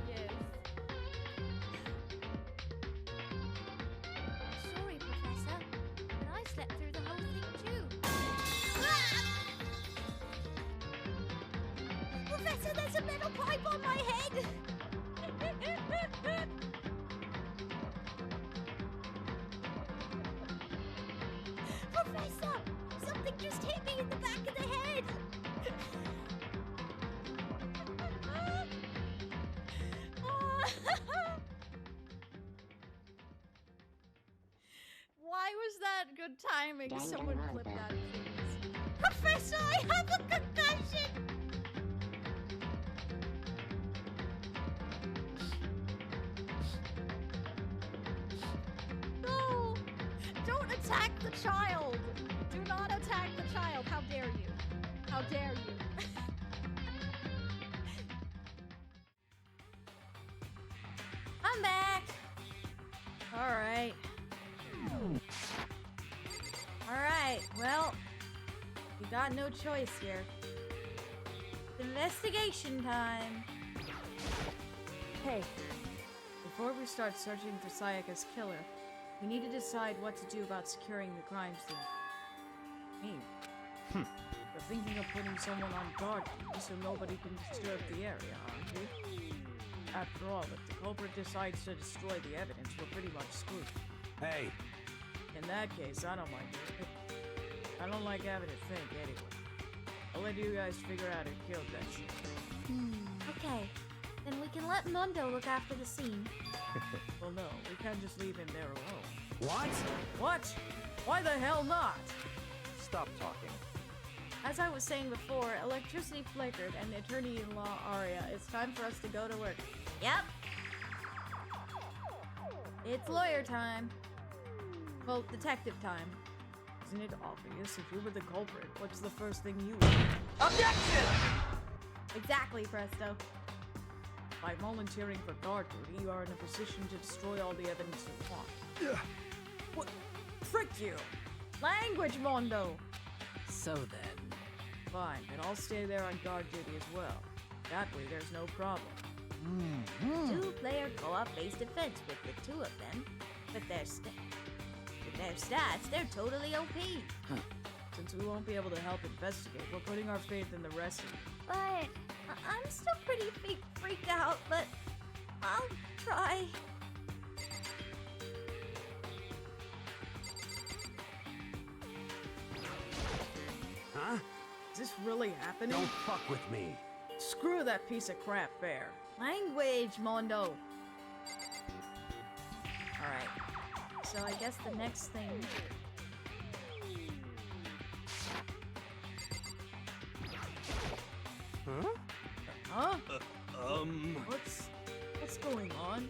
Yes. Sorry, Professor, but I slept through the whole thing too. Professor, there's a metal pipe on my head! Professor! Something just hit me in the back of the head! Why was that good timing? Someone clip that, please. Professor, I have a concussion! No! Don't attack the child! Do not attack the child! How dare you? How dare you? I'm back! Alright. Alright, well, we got no choice here. It's investigation time. Hey, Before we start searching for Sayaka's killer, we need to decide what to do about securing the crime scene. We're thinking of putting someone on guard duty so nobody can disturb the area, aren't we? After all, if the culprit decides to destroy the evidence, we're pretty much screwed. Hey, In that case, I don't mind it. I don't like having to think anyway. I'll let you guys figure out who killed that shit. Okay, then we can let Mundo look after the scene. Well, no, we can't just leave him there alone. what? What? Why the hell not? Stop talking. As I was saying before, electricity flickered and the attorney-in-law Aria. It's time for us to go to work. Yep. It's lawyer time. Well, detective time. Isn't it obvious? If you were the culprit, what's the first thing you would do? Objection! Exactly, Presto. By volunteering for guard duty, you are in a position to destroy all the evidence you want. Yeah. What? Frick you! Language, Mondo! So then. Fine, but I'll stay there on guard duty as well. That way there's no problem. Two-player co-op base defense with the two of them. With their stats, they're totally OP. Huh. Since we won't be able to help investigate, we're putting our faith in the rest of you. But I'm still pretty freaked out, but I'll try. Huh? Is this really happening? Don't fuck with me. Screw that piece of crap bear. Language, Mondo. Alright. So I guess the next thing... Huh? Huh? What's What's going on?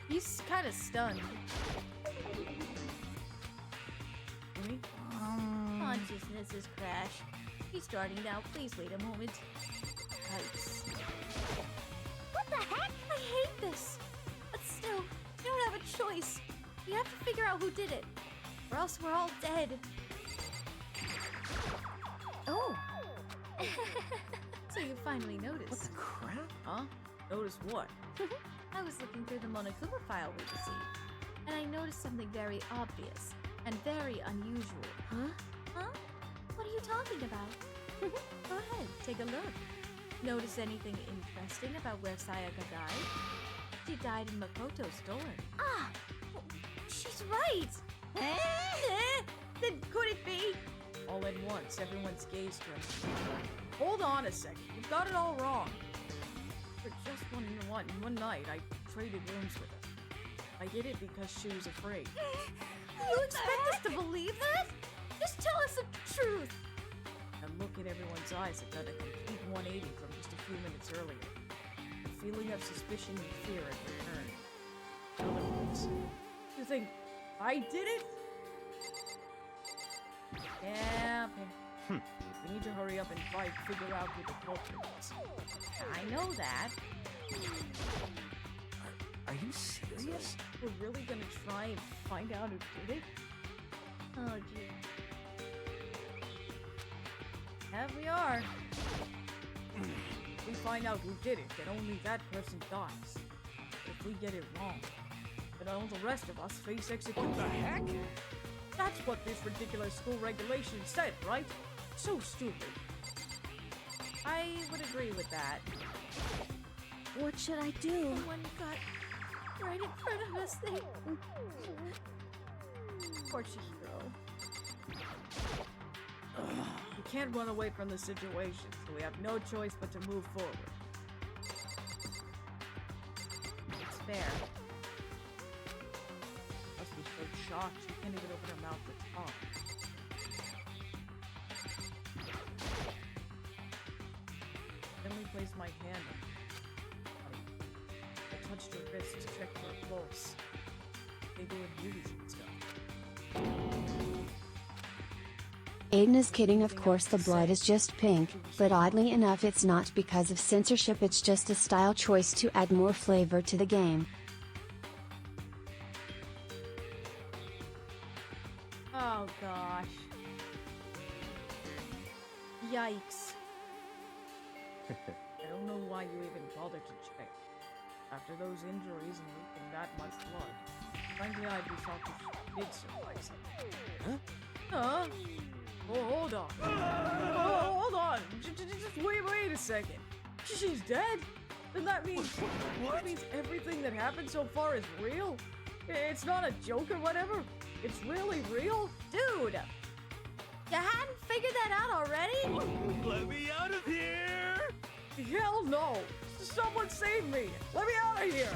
He's kind of stunned. Me? Consciousness has crashed. He's starting now. Please wait a moment. Yikes. What the heck? I hate this. But still, we don't have a choice. We have to figure out who did it, or else we're all dead. Oh! So you finally noticed. What the crap? Huh? Notice what? I was looking through the Monokuma file we received, and I noticed something very obvious and very unusual. Huh? Huh? What are you talking about? Go ahead, take a look. Notice anything interesting about where Sayaka died? She died in Makoto's store. Ah! She's right! Then could it be? All at once, everyone's gaze turned. Hold on a second. You've got it all wrong. For just one night, I traded rooms with her. I did it because she was afraid. You expect us to believe that? Just tell us the truth! And look at everyone's eyes had done a complete 180 from just a few minutes earlier. The feeling of suspicion and fear had returned. In other words, you think I did it? Yeah, okay. We need to hurry up and figure out who the culprit is. I know that. Are you serious? We're really gonna try and find out who did it? Oh, gee. Yeah, we are. If we find out who did it, then only that person dies. If we get it wrong, then all the rest of us face execution. What the heck? That's what this ridiculous school regulation said, right? So stupid. I would agree with that. What should I do? Someone got right in front of us. Poor Chihiro. We can't run away from the situation, so we have no choice but to move forward. It's fair. Must be so shocked she can't even open her mouth to talk. Then we placed my hand on her. I touched her wrist to check for a pulse. They do in movies and stuff. Aiden is kidding, of course the blood is just pink, but oddly enough it's not because of censorship, it's just a style choice to add more flavor to the game. Oh gosh. Yikes. I don't know why you even bothered to check. After those injuries and leaking that much blood. Frankly, I'd be shocked if she did survive something. Huh? Huh? Oh, hold on. Oh, hold on. Just wait a second. She's dead? Then that means... What? That means everything that happened so far is real? It's not a joke or whatever? It's really real? Dude! You hadn't figured that out already? Let me out of here! Hell no! Someone save me! Let me out of here!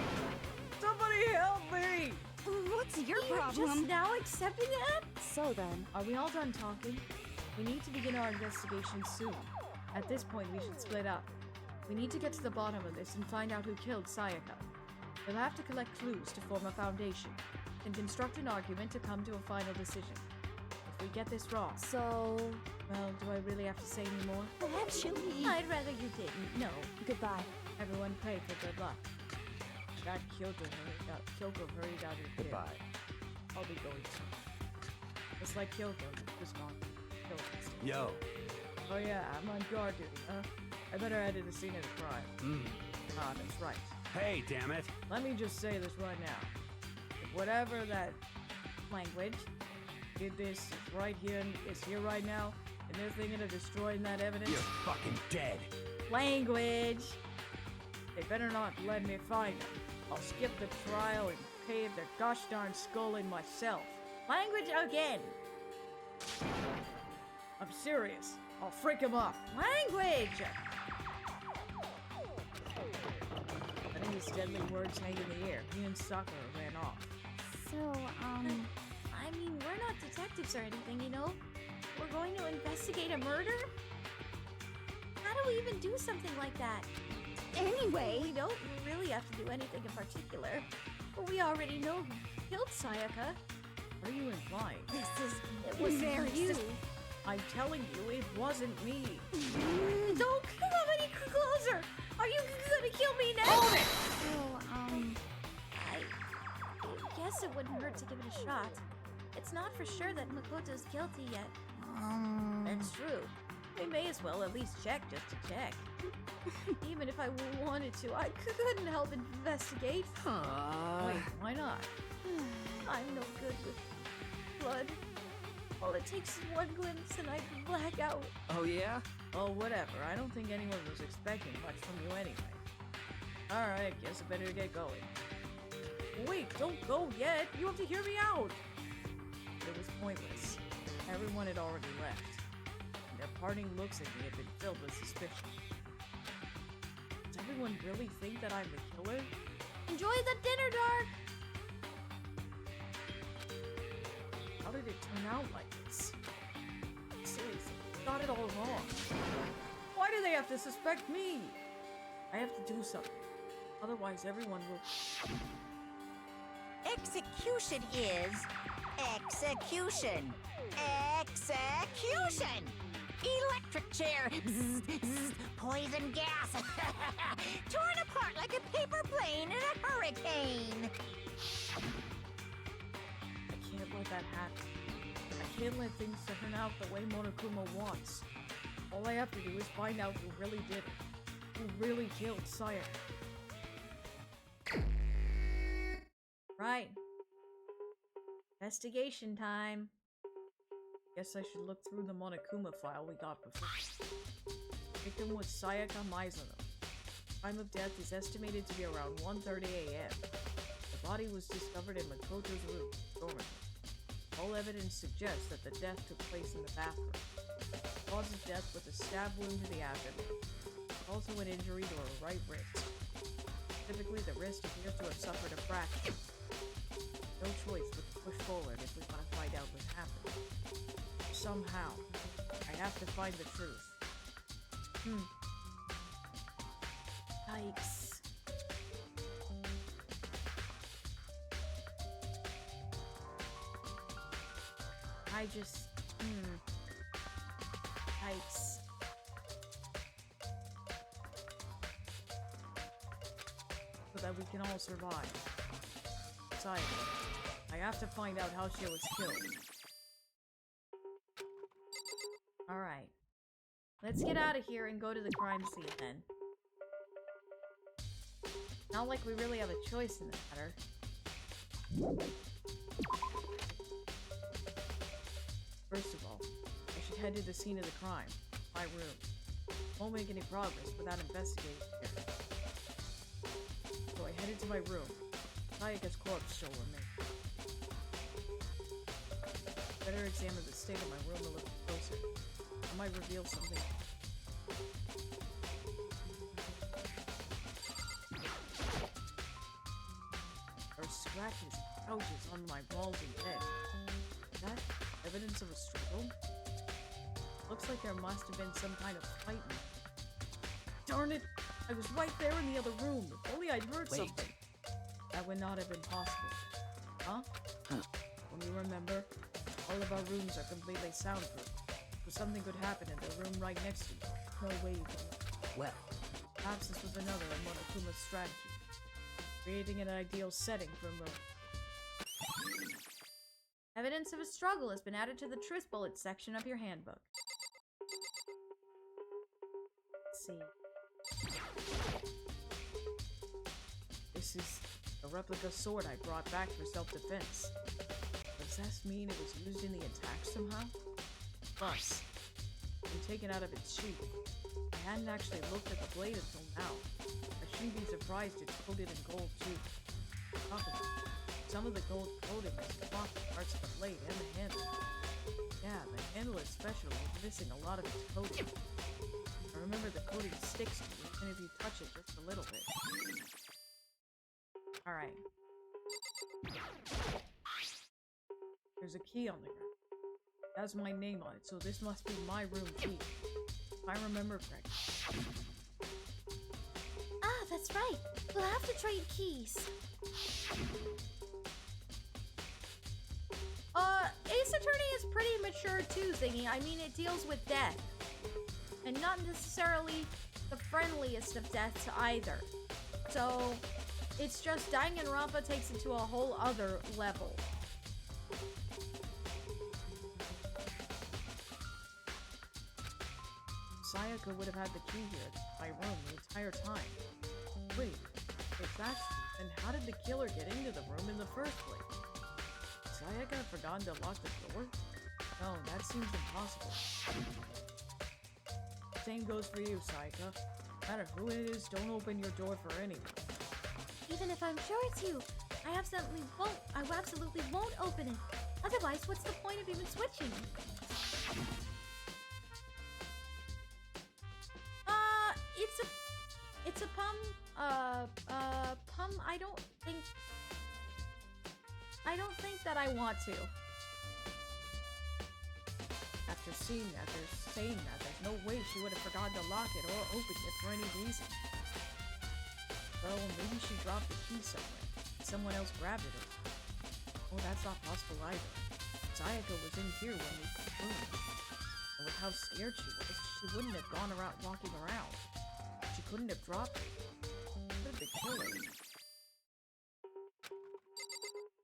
Somebody help me! What's your You're problem? just now accepting that? So then, Are we all done talking? We need to begin our investigation soon. At this point, we should split up. We need to get to the bottom of this and find out who killed Sayaka. We'll have to collect clues to form a foundation, and construct an argument to come to a final decision. If we get this wrong, so... well, do I really have to say any more? Actually, I'd rather you didn't. No. Goodbye. Everyone pray for good luck. That Kyoko hurried out of the pit. Goodbye. I'll be going soon. Just like Kyoko was gone. Kyoko's dead. Yo. Oh yeah, I'm on guard duty, huh? I better head to the scene of the crime. Ah, that's right. Hey, damn it. Let me just say this right now. If whatever that language did this is right here and is here right now, and they're thinking of destroying that evidence. You're fucking dead. Language! They better not let me find them. I'll skip the trial and cave their gosh darn skull in myself. Language again! I'm serious. I'll freak him up. Language! Letting his deadly words hang in the air, he and Sakura ran off. So, I mean, we're not detectives or anything, you know? We're going to investigate a murder? How do we even do something like that? Anyway, we don't really have to do anything in particular. But we already know who killed Sayaka. What are you implying? It was very you. I'm telling you, it wasn't me. Don't come any closer! Are you gonna kill me now? Hold it! So, I guess it wouldn't hurt to give it a shot. It's not for sure that Makoto's guilty yet. That's true. We may as well at least check just to check. Even if I wanted to, I couldn't help investigate. Wait, why not? I'm no good with blood. All it takes is one glimpse and I black out. Oh, yeah? Oh, whatever. I don't think anyone was expecting much from you anyway. Alright, guess I better get going. Wait, don't go yet! You have to hear me out! It was pointless. Everyone had already left. And their parting looks at me had been filled with suspicion. Does everyone really think that I'm the killer? Enjoy the dinner, Dark! How did it turn out like this? Seriously, got it all wrong. Why do they have to suspect me? I have to do something. Otherwise, everyone will... Execution is execution. Execution! Electric chair. Zzz, zzz, poison gas. Torn apart like a paper plane in a hurricane. I can't let that happen. I can't let things turn out the way Monokuma wants. All I have to do is find out who really did it. Who really killed Sayaka. Right. Investigation time. Guess I should look through the Monokuma file we got before. Victim was Sayaka Mizuno. Time of death is estimated to be around 1:30 a.m. The body was discovered in Makoto's room, dormant. All evidence suggests that the death took place in the bathroom. The cause of death was a stab wound to the abdomen. Also an injury to her right wrist. Typically, the wrist appears to have suffered a fracture. No choice but to push forward if we want to find out what happened. Somehow, I have to find the truth. Yikes. I just... Yikes. So that we can all survive. Besides, I have to find out how she was killed. Alright. Let's get out of here and go to the crime scene then. Not like we really have a choice in the matter. First of all, I should head to the scene of the crime. My room. Won't make any progress without investigating here. So I headed to my room. Sayaka's corpse still remained. Better examine the state of my room a little closer. I might reveal something. There are scratches and couches on my walls and bed. Is that evidence of a struggle? Looks like there must have been some kind of fight. Darn it! I was right there in the other room. If only I'd heard something. That would not have been possible. Huh? Don't you remember? All of our rooms are completely soundproof. So something could happen in the room right next to you. No way you can. Well, perhaps this was another of Monokuma's strategy. Creating an ideal setting for a move. Evidence of a struggle has been added to the truth bullet section of your handbook. Let's see. This is a replica sword I brought back for self-defense. Does that mean it was used in the attack somehow? Plus, it's been taken out of its sheath. I hadn't actually looked at the blade until now. I shouldn't be surprised it's coated in gold too. Top of it, some of the gold coating is cloth parts of the blade and the handle. Yeah, the handle especially is missing a lot of its coating. I remember the coating sticks to you even if you touch it just a little bit. Alright. There's a key on the ground. It has my name on it, so this must be my room key. If I remember correctly. Ah, that's right. We'll have to trade keys. Ace Attorney is pretty mature too, Zingy. I mean, it deals with death. And not necessarily the friendliest of deaths either. So, it's just Danganronpa takes it to a whole other level. Sayaka would have had the key here in my room the entire time. Wait, if that's true, then how did the killer get into the room in the first place? Sayaka had forgotten to lock the door? No, that seems impossible. Same goes for you, Sayaka. No matter who it is, don't open your door for anyone. Even if I'm sure it's you, I absolutely won't open it. Otherwise, what's the point of even switching? It's a pum, I don't think that I want to. After seeing that, saying that, there's no way she would have forgotten to lock it or open it for any reason. Well, maybe she dropped the key somewhere. Someone else grabbed it. Oh, that's not possible either. Sayaka was in here when we put the room. And with how scared she was, she wouldn't have gone around walking around. She couldn't have dropped it. What did the killer?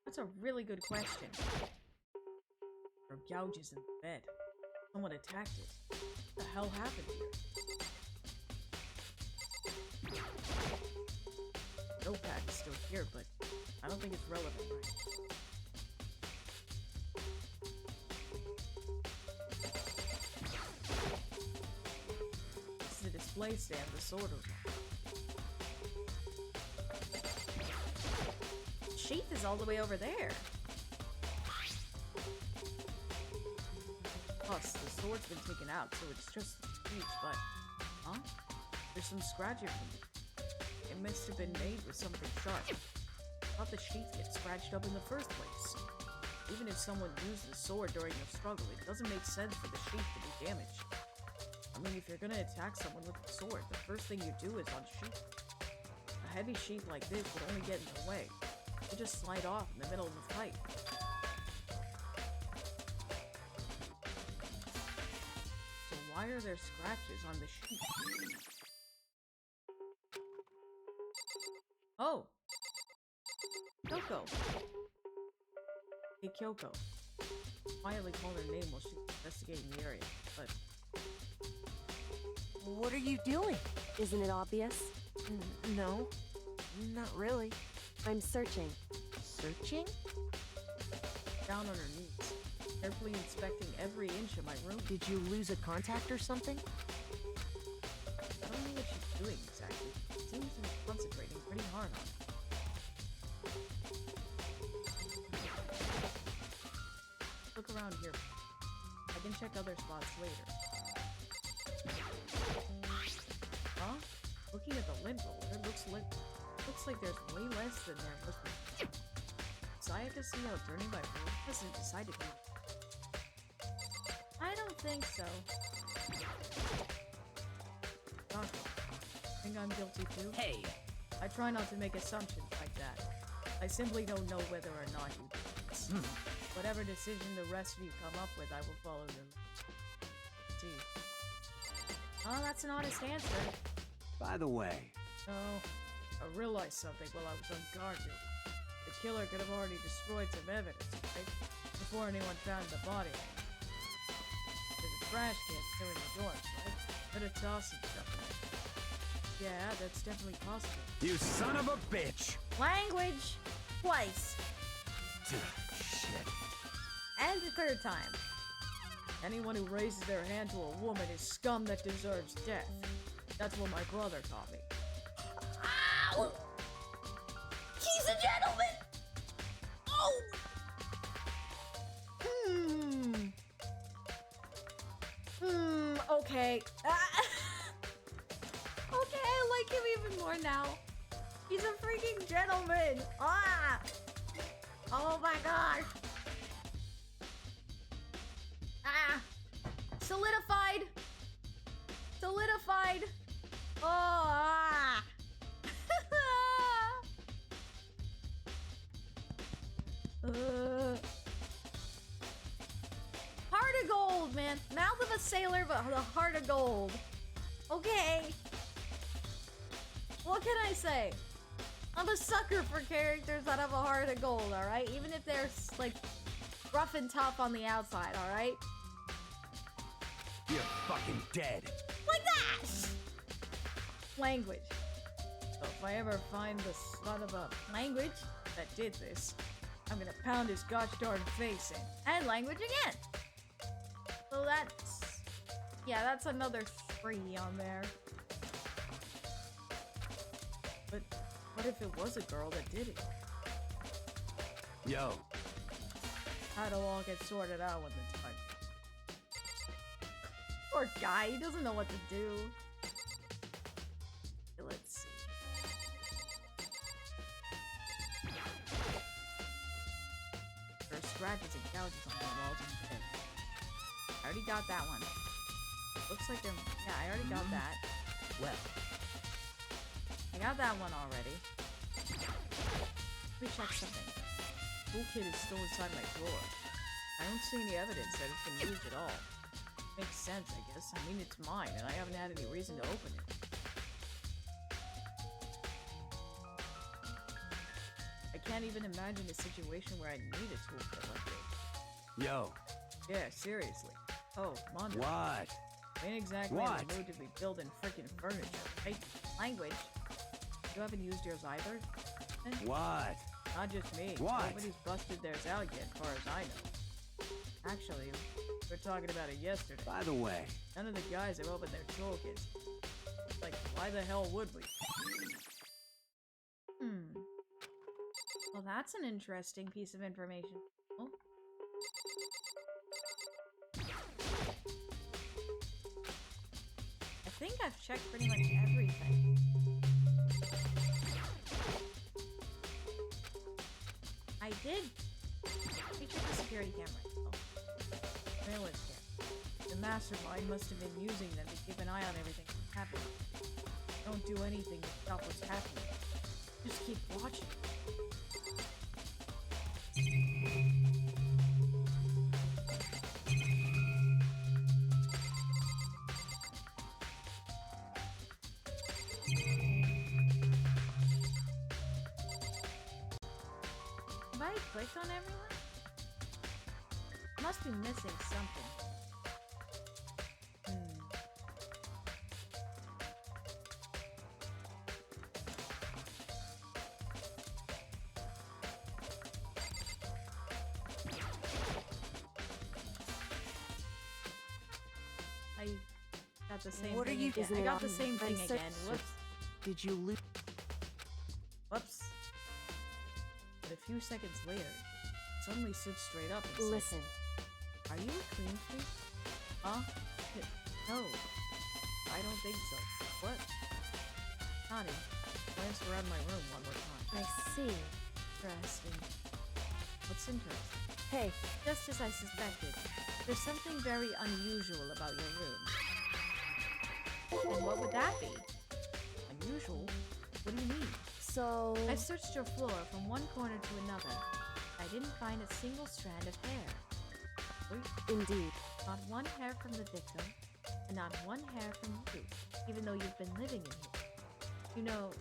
That's a really good question. There are gouges in the bed. Someone attacked it. What the hell happened here? Notepad is still here, but I don't think it's relevant right. This is a display stand the sword was on. Sheath is all the way over there. Plus, the sword's been taken out, so it's just the sheath, but... Huh? There's some scratching from it. It must have been made with something sharp. How did the sheath get scratched up in the first place? Even if someone used the sword during the struggle, it doesn't make sense for the sheath to be damaged. I mean, if you're gonna attack someone with a sword, the first thing you do is unsheath. A heavy sheath like this would only get in the way. It would just slide off in the middle of the fight. So why are there scratches on the sheath? Oh! Kyoko! Hey, Kyoko. Quietly called her name while she was investigating the area, but... What are you doing? Isn't it obvious? No, not really. I'm searching. Searching? Down on her knees, carefully inspecting every inch of my room. Did you lose a contact or something? I don't know what she's doing exactly. She seems to be concentrating pretty hard on it. Look around here. I can check other spots later. Huh? Looking at the lint roller, looks like there's way less than there was before. Since I have to see how turning my room hasn't decided me. I don't think so. Doctor, think I'm guilty too? Hey! I try not to make assumptions like that. I simply don't know whether or not you do this. Whatever decision the rest of you come up with, I will follow your lead. See. Oh, that's an honest answer. By the way, No, I realized something while I was on guard duty. The killer could have already destroyed some evidence, right? Before anyone found the body. There's a trash can here in the dorms, right? Could have tossed some stuff in it. Yeah, that's definitely possible. you son of a bitch! Language! Twice. Shit. And the third time. Anyone who raises their hand to a woman is scum that deserves death. That's what my brother taught me. Ow! He's a gentleman! Oh! Okay. Okay, I like him even more now. He's a freaking gentleman. Ah! Oh my gosh. Ah! Solidified. Solidified. Oh! Ah! Heart of gold, man. Mouth of a sailor, but the heart of gold. Okay. What can I say? I'm a sucker for characters that have a heart of gold, alright? Even if they're, like, rough and tough on the outside, alright? You're fucking dead. Like that! Language. So if I ever find the son of a language that did this, I'm gonna pound his gosh darn face in. And language again! So that's... yeah, that's another 3 on there. But what if it was a girl that did it? Yo, How do all get sorted out when the time comes? Poor guy, he doesn't know what to do. Let's see. There are scratches and gouges on the walls and bed. I already got that one. Looks like they're... yeah, I already got that. well, I got that one already. Let me check something. Toolkit is still inside my drawer. I don't see any evidence that it's been used at all. Makes sense, I guess. I mean, it's mine, and I haven't had any reason to open it. I can't even imagine a situation where I need a toolkit like this. yo, Yeah, seriously. Oh, Mondo. what? Ain't exactly What? in the mood to be building frickin' furniture, right? Language. You haven't used yours either? Eh, What? not just me. What? Nobody's busted theirs out yet, as far as I know. Actually, we were talking about it yesterday. By the way, None of the guys have opened their toolkits. Like, why the hell would we? Well, that's an interesting piece of information. Oh. I think I've checked pretty much everything. I did. Let me check the security camera. Oh. Surveillance camera. The mastermind must have been using them to keep an eye on everything that's happening. Don't do anything to stop what's happening. Just keep watching. Have I clicked on everyone? Must be missing something. I got the same What are thing you- again. Isn't I it got the on- same thing I'm again. so- Whoops. Did you lose? Whoops. But a few seconds later, it suddenly stood straight up and said, Listen, "Are you a clean freak?" Huh? No. I don't think so. What? Nodding. Glanced around my room one more time. I see. Interesting. What's interesting? Hey, Just as I suspected, there's something very unusual about your room. And what would that be? Unusual? What do you mean? so... I've searched your floor from one corner to another. I didn't find a single strand of hair. Wait, Indeed. not one hair from the victim, and not one hair from you, even though you've been living in here. You know,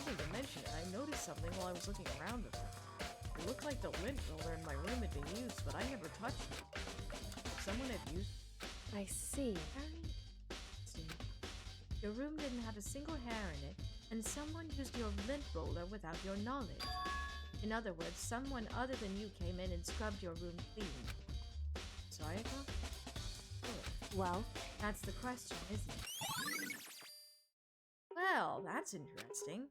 coming to mention it, I noticed something while I was looking around before. It looked like the lint roller in my room had been used, but I never touched it. If someone had used it, I see. see, your room didn't have a single hair in it, and someone used your lint roller without your knowledge. In other words, someone other than you came in and scrubbed your room clean. Sayaka? Good. Well, That's the question, isn't it? Well, that's interesting.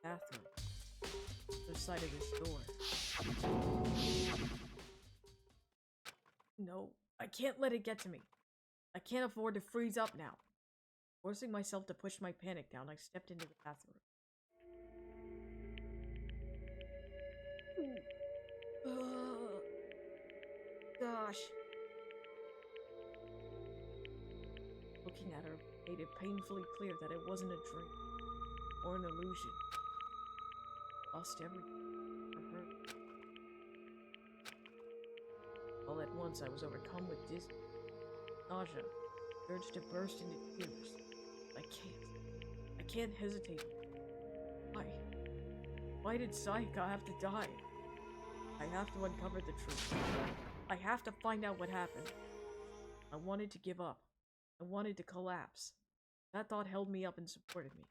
Bathroom. Other side of this door. No, I can't let it get to me. I can't afford to freeze up now. Forcing myself to push my panic down, I stepped into the bathroom. Gosh. Looking at her made it painfully clear that it wasn't a dream or an illusion. Lost everything for her. All at once I was overcome with dizziness, nausea, urge to burst into tears. I can't hesitate. Why did Sayaka have to die? I have to uncover the truth. I have to find out what happened. I wanted to give up. I wanted to collapse. That thought held me up and supported me.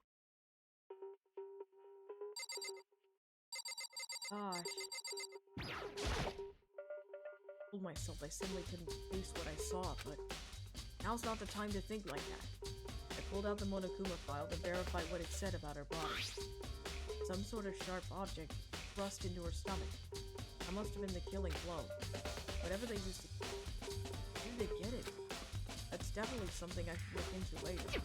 Gosh. I told myself I simply couldn't face what I saw, but now's not the time to think like that. I pulled out the Monokuma file to verify what it said about her body. Some sort of sharp object thrust into her stomach. That must have been the killing blow. Whatever they used to kill. Where did they get it? That's definitely something I should look into later.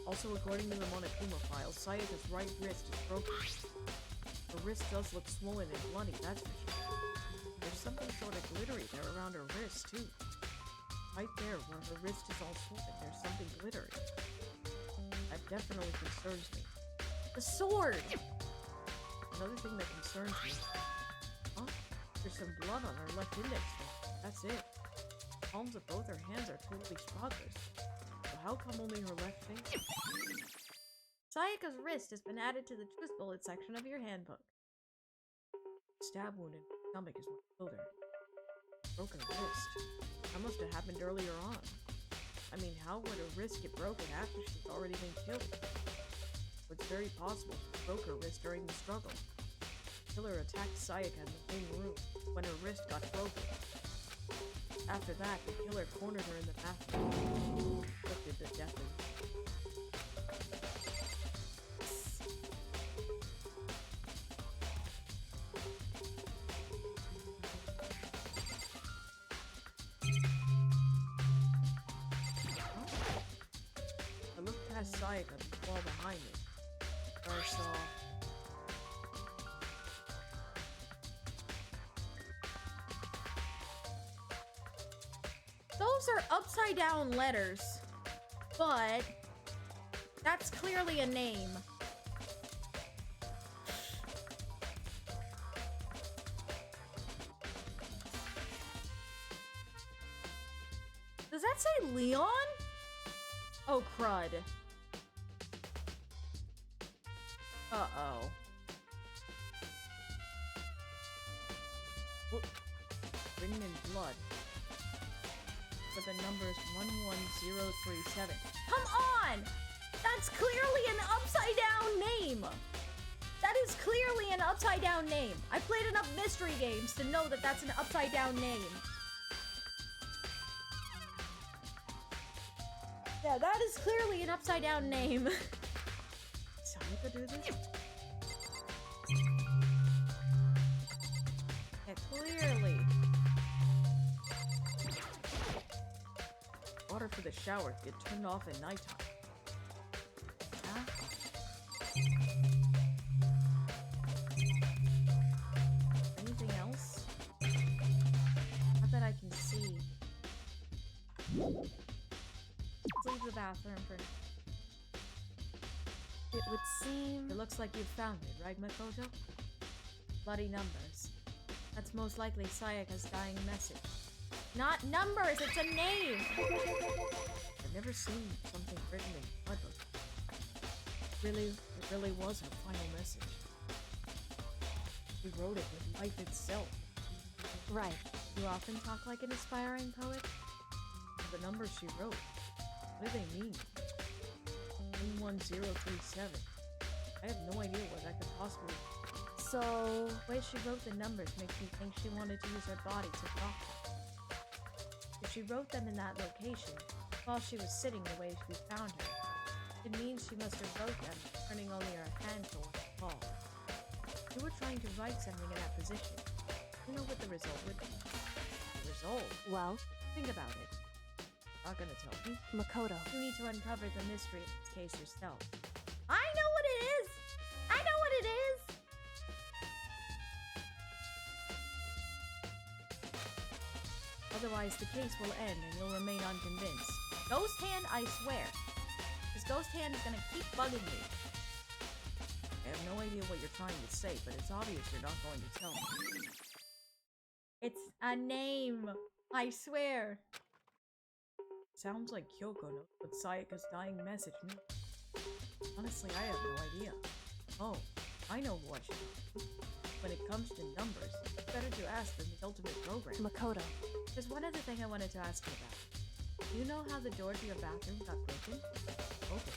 Also, according to the Monokuma file, Sayaka's right wrist is broken. Her wrist does look swollen and bloody, that's for sure. There's something sort of glittery there around her wrist, too. Right there, where her wrist is all swollen, there's something glittery. That definitely concerns me. The sword! Another thing that concerns me. Oh, there's some blood on her left index finger. That's it. The palms of both her hands are totally spotless. So how come only her left finger? Sayaka's wrist has been added to the truth bullet section of your handbook. Stab wound in her stomach is what killed her. Broke her wrist. That must have happened earlier on. I mean, how would her wrist get broken after she'd already been killed? It's very possible she broke her wrist during the struggle. The killer attacked Sayaka in the main room when her wrist got broken. After that, the killer cornered her in the bathroom. Inflicted the death of her. I looked past Sayaka and the wall behind me. I saw... Those are upside down letters, but that's clearly a name. Does that say Leon? Oh, crud. Uh-oh. Written in blood. But the number is 11037. Come on! That's clearly an upside down name! That is clearly an upside down name. I played enough mystery games to know that that's an upside down name. Yeah, that is clearly an upside down name. Sayaka do this? Yeah, clearly. Water for the shower get turned off at nighttime. Huh? Let's leave the bathroom for now. It would seem... It looks like you found it, right, Makoto? Bloody numbers. That's most likely Sayaka's dying message. Not numbers, it's a name! I've never seen something written in blood before. It really was her final message. She wrote it with life itself. Right. You often talk like an aspiring poet? The numbers she wrote, what do they mean? 11037. I have no idea what that could possibly be. So... The way she wrote the numbers makes me think she wanted to use her body to talk them. If she wrote them in that location, while she was sitting the way we found her, it means she must have wrote them, turning only her hand toward the wall. If you were trying to write something in that position, you know what the result would be. The result? Well? Think about it. Not gonna tell me. Makoto. You need to uncover the mystery of this case yourself. I know what it is! I know what it is! Otherwise, the case will end and you'll remain unconvinced. Ghost Hand, I swear. This Ghost Hand is gonna keep bugging me. I have no idea what you're trying to say, but it's obvious you're not going to tell me. It's a name! I swear! Sounds like Kyoko knows what Sayaka's dying message means. Honestly, I have no idea. Oh, I know what she knows. When it comes to numbers, it's better to ask than the ultimate program. Makoto. There's one other thing I wanted to ask you about. Do you know how the door to your bathroom got broken? Open.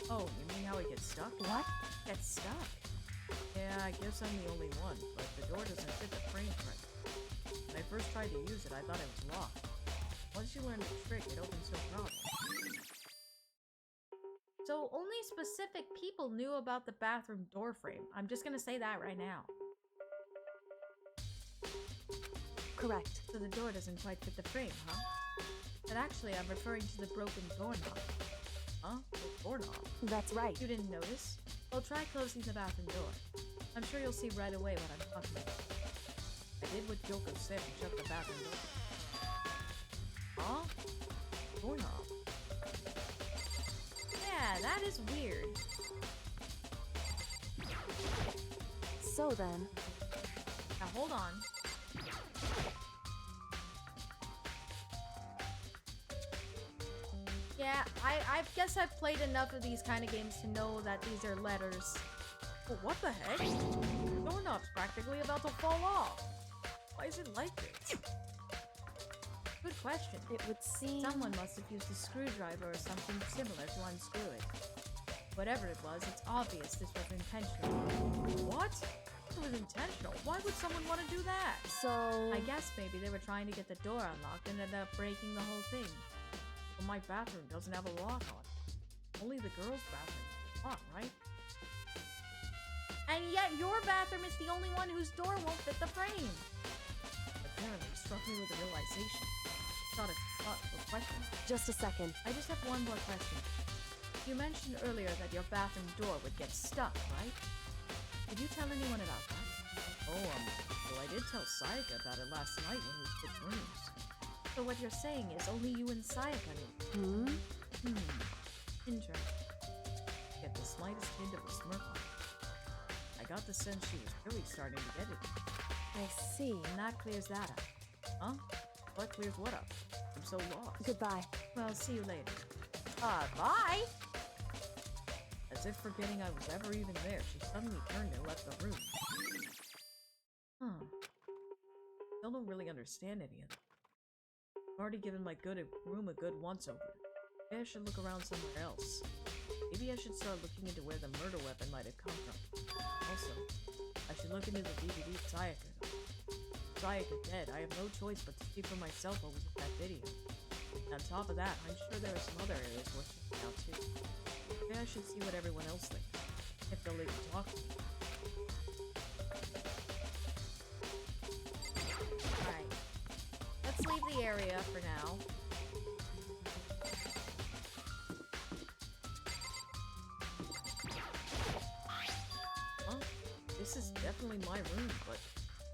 Oh, you mean how it gets stuck? What? Gets stuck? Yeah, I guess I'm the only one, but the door doesn't fit the frame correctly. When I first tried to use it, I thought it was locked. Once you learn the trick, it opens no problem. So only specific people knew about the bathroom door frame. I'm just gonna say that right now. Correct. So the door doesn't quite fit the frame, huh? But actually, I'm referring to the broken doorknob. Huh? The doorknob? That's right. You didn't notice? Well, try closing the bathroom door. I'm sure you'll see right away what I'm talking about. I did what Kyoko said and shut the bathroom door. Huh? Doorknob. Yeah, that is weird. So then... Now hold on. Yeah, I guess I've played enough of these kind of games to know that these are letters. But what the heck? The doorknob's practically about to fall off. Why is it like this? Good question. It would seem... Someone must have used a screwdriver or something similar to unscrew it. Whatever it was, it's obvious this was intentional. What? It was intentional? Why would someone want to do that? So... I guess maybe they were trying to get the door unlocked and ended up breaking the whole thing. But my bathroom doesn't have a lock on it. Only the girls' bathroom is locked, right? And yet your bathroom is the only one whose door won't fit the frame. Apparently, it struck me with a realization. Not a question. Just a second. I just have one more question. You mentioned earlier that your bathroom door would get stuck, right? Did you tell anyone about that? Oh, well, I did tell Sayaka about it last night when we switched rooms. So what you're saying is only you and Sayaka knew. Interesting. Get the slightest hint of a smirk on it. I got the sense she was really starting to get it. I see. And that clears that up. Huh? What clears what up? I'm so lost. Goodbye. Well, see you later. Bye! As if forgetting I was ever even there, she suddenly turned and left the room. Huh. Still don't really understand any of it. I've already given my room a good once-over. Maybe I should look around somewhere else. Maybe I should start looking into where the murder weapon might have come from. Also, I should look into the DVD of Sayaka. Sayaka dead, I have no choice but to see for myself what was in that video. And on top of that, I'm sure there are some other areas worth checking out too. Maybe I should see what everyone else thinks, if they'll even talk to me. Alright, let's leave the area for now. Huh? This is definitely my room, but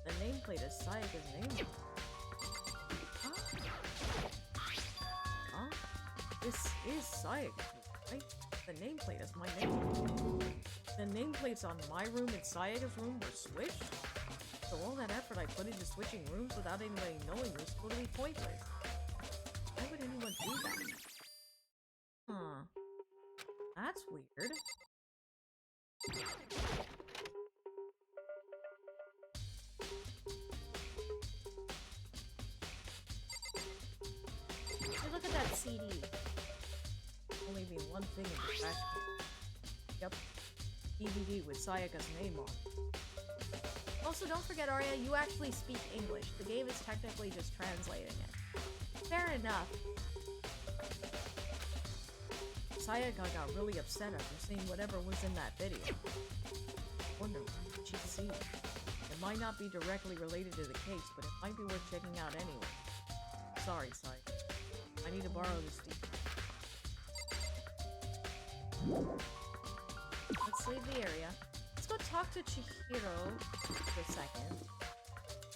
the nameplate is Sayaka's name. Huh? This is Sayaka's room, right? The nameplate is my name. The nameplates on my room and Sayaka's room were switched? So all that effort I put into switching rooms without anybody knowing was totally pointless. Why would anyone do that? Huh. That's weird. Hey, look at that CD. Only be one thing in the trash can. Yep. DVD with Sayaka's name on it. Also, don't forget, Arya, you actually speak English. The game is technically just translating it. Fair enough. Sayaka got really upset after seeing whatever was in that video. Wonder what she'd see. It might not be directly related to the case, but it might be worth checking out anyway. Sorry, Sayaka. I need to borrow this DVD. Let's leave the area. Let's go talk to Chihiro for a second.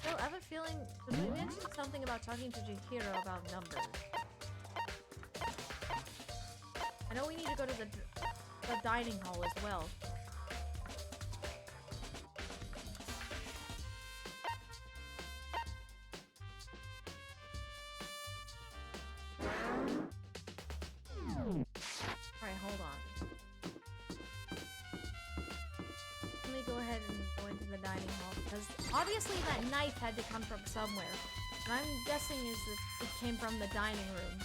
So I have a feeling that we mentioned something about talking to Chihiro about numbers. I know we need to go to the dining hall as well. Alright, hold on. Let me go ahead and go into the dining hall, because obviously that knife had to come from somewhere. And I'm guessing is that it came from the dining room.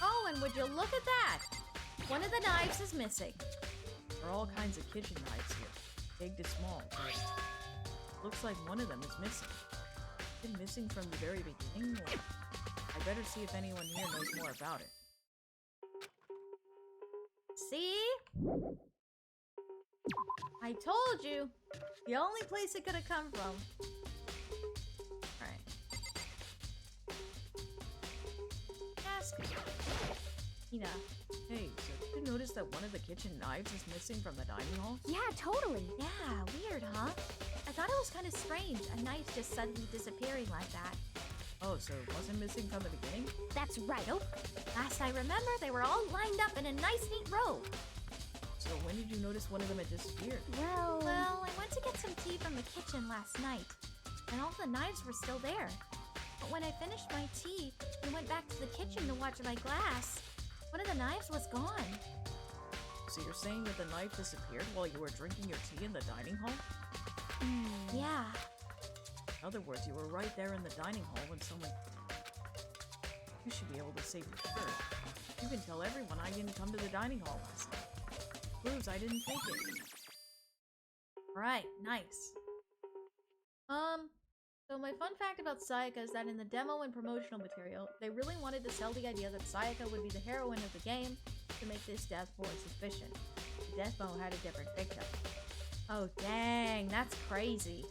Oh, and would you look at that? One of the knives is missing. There are all kinds of kitchen knives here, big to small, but looks like one of them is missing. Been missing from the very beginning? Well, I better see if anyone here knows more about it. See? I told you! The only place it could have come from. Alright. Ask Hina. Hey, so did you notice that one of the kitchen knives is missing from the dining hall? Yeah, totally. Yeah, weird, huh? I thought it was kind of strange, a knife just suddenly disappearing like that. Oh, so it wasn't missing from the beginning? That's right, oh. Last I remember, they were all lined up in a nice, neat row. So when did you notice one of them had disappeared? Well, I went to get some tea from the kitchen last night, and all the knives were still there. But when I finished my tea and went back to the kitchen to watch my glass, one of the knives was gone. So you're saying that the knife disappeared while you were drinking your tea in the dining hall? Yeah. In other words, you were right there in the dining hall when someone... You should be able to say for sure. You can tell everyone I didn't come to the dining hall last night. Proves I didn't take it. Alright, nice. So my fun fact about Sayaka is that in the demo and promotional material, they really wanted to sell the idea that Sayaka would be the heroine of the game to make this death more suspicious. The death demo had a different victim. Oh dang, that's crazy.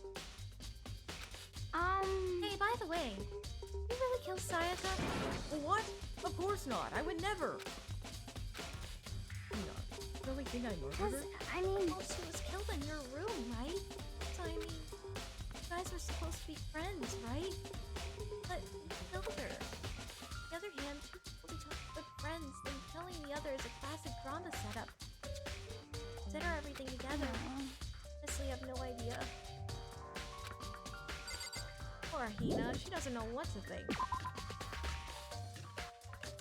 Hey, by the way, you really kill Sayaka? What? Of course not. I would never. Hang on. You really think I murdered her? I mean, well, she was killed in your room, right? So, I mean, you guys were supposed to be friends, right? But you killed her. On the other hand, two people become good friends, then killing the other is a classic drama setup. Consider everything together. Honestly, I have no idea. Poor Hina, she doesn't know what to think.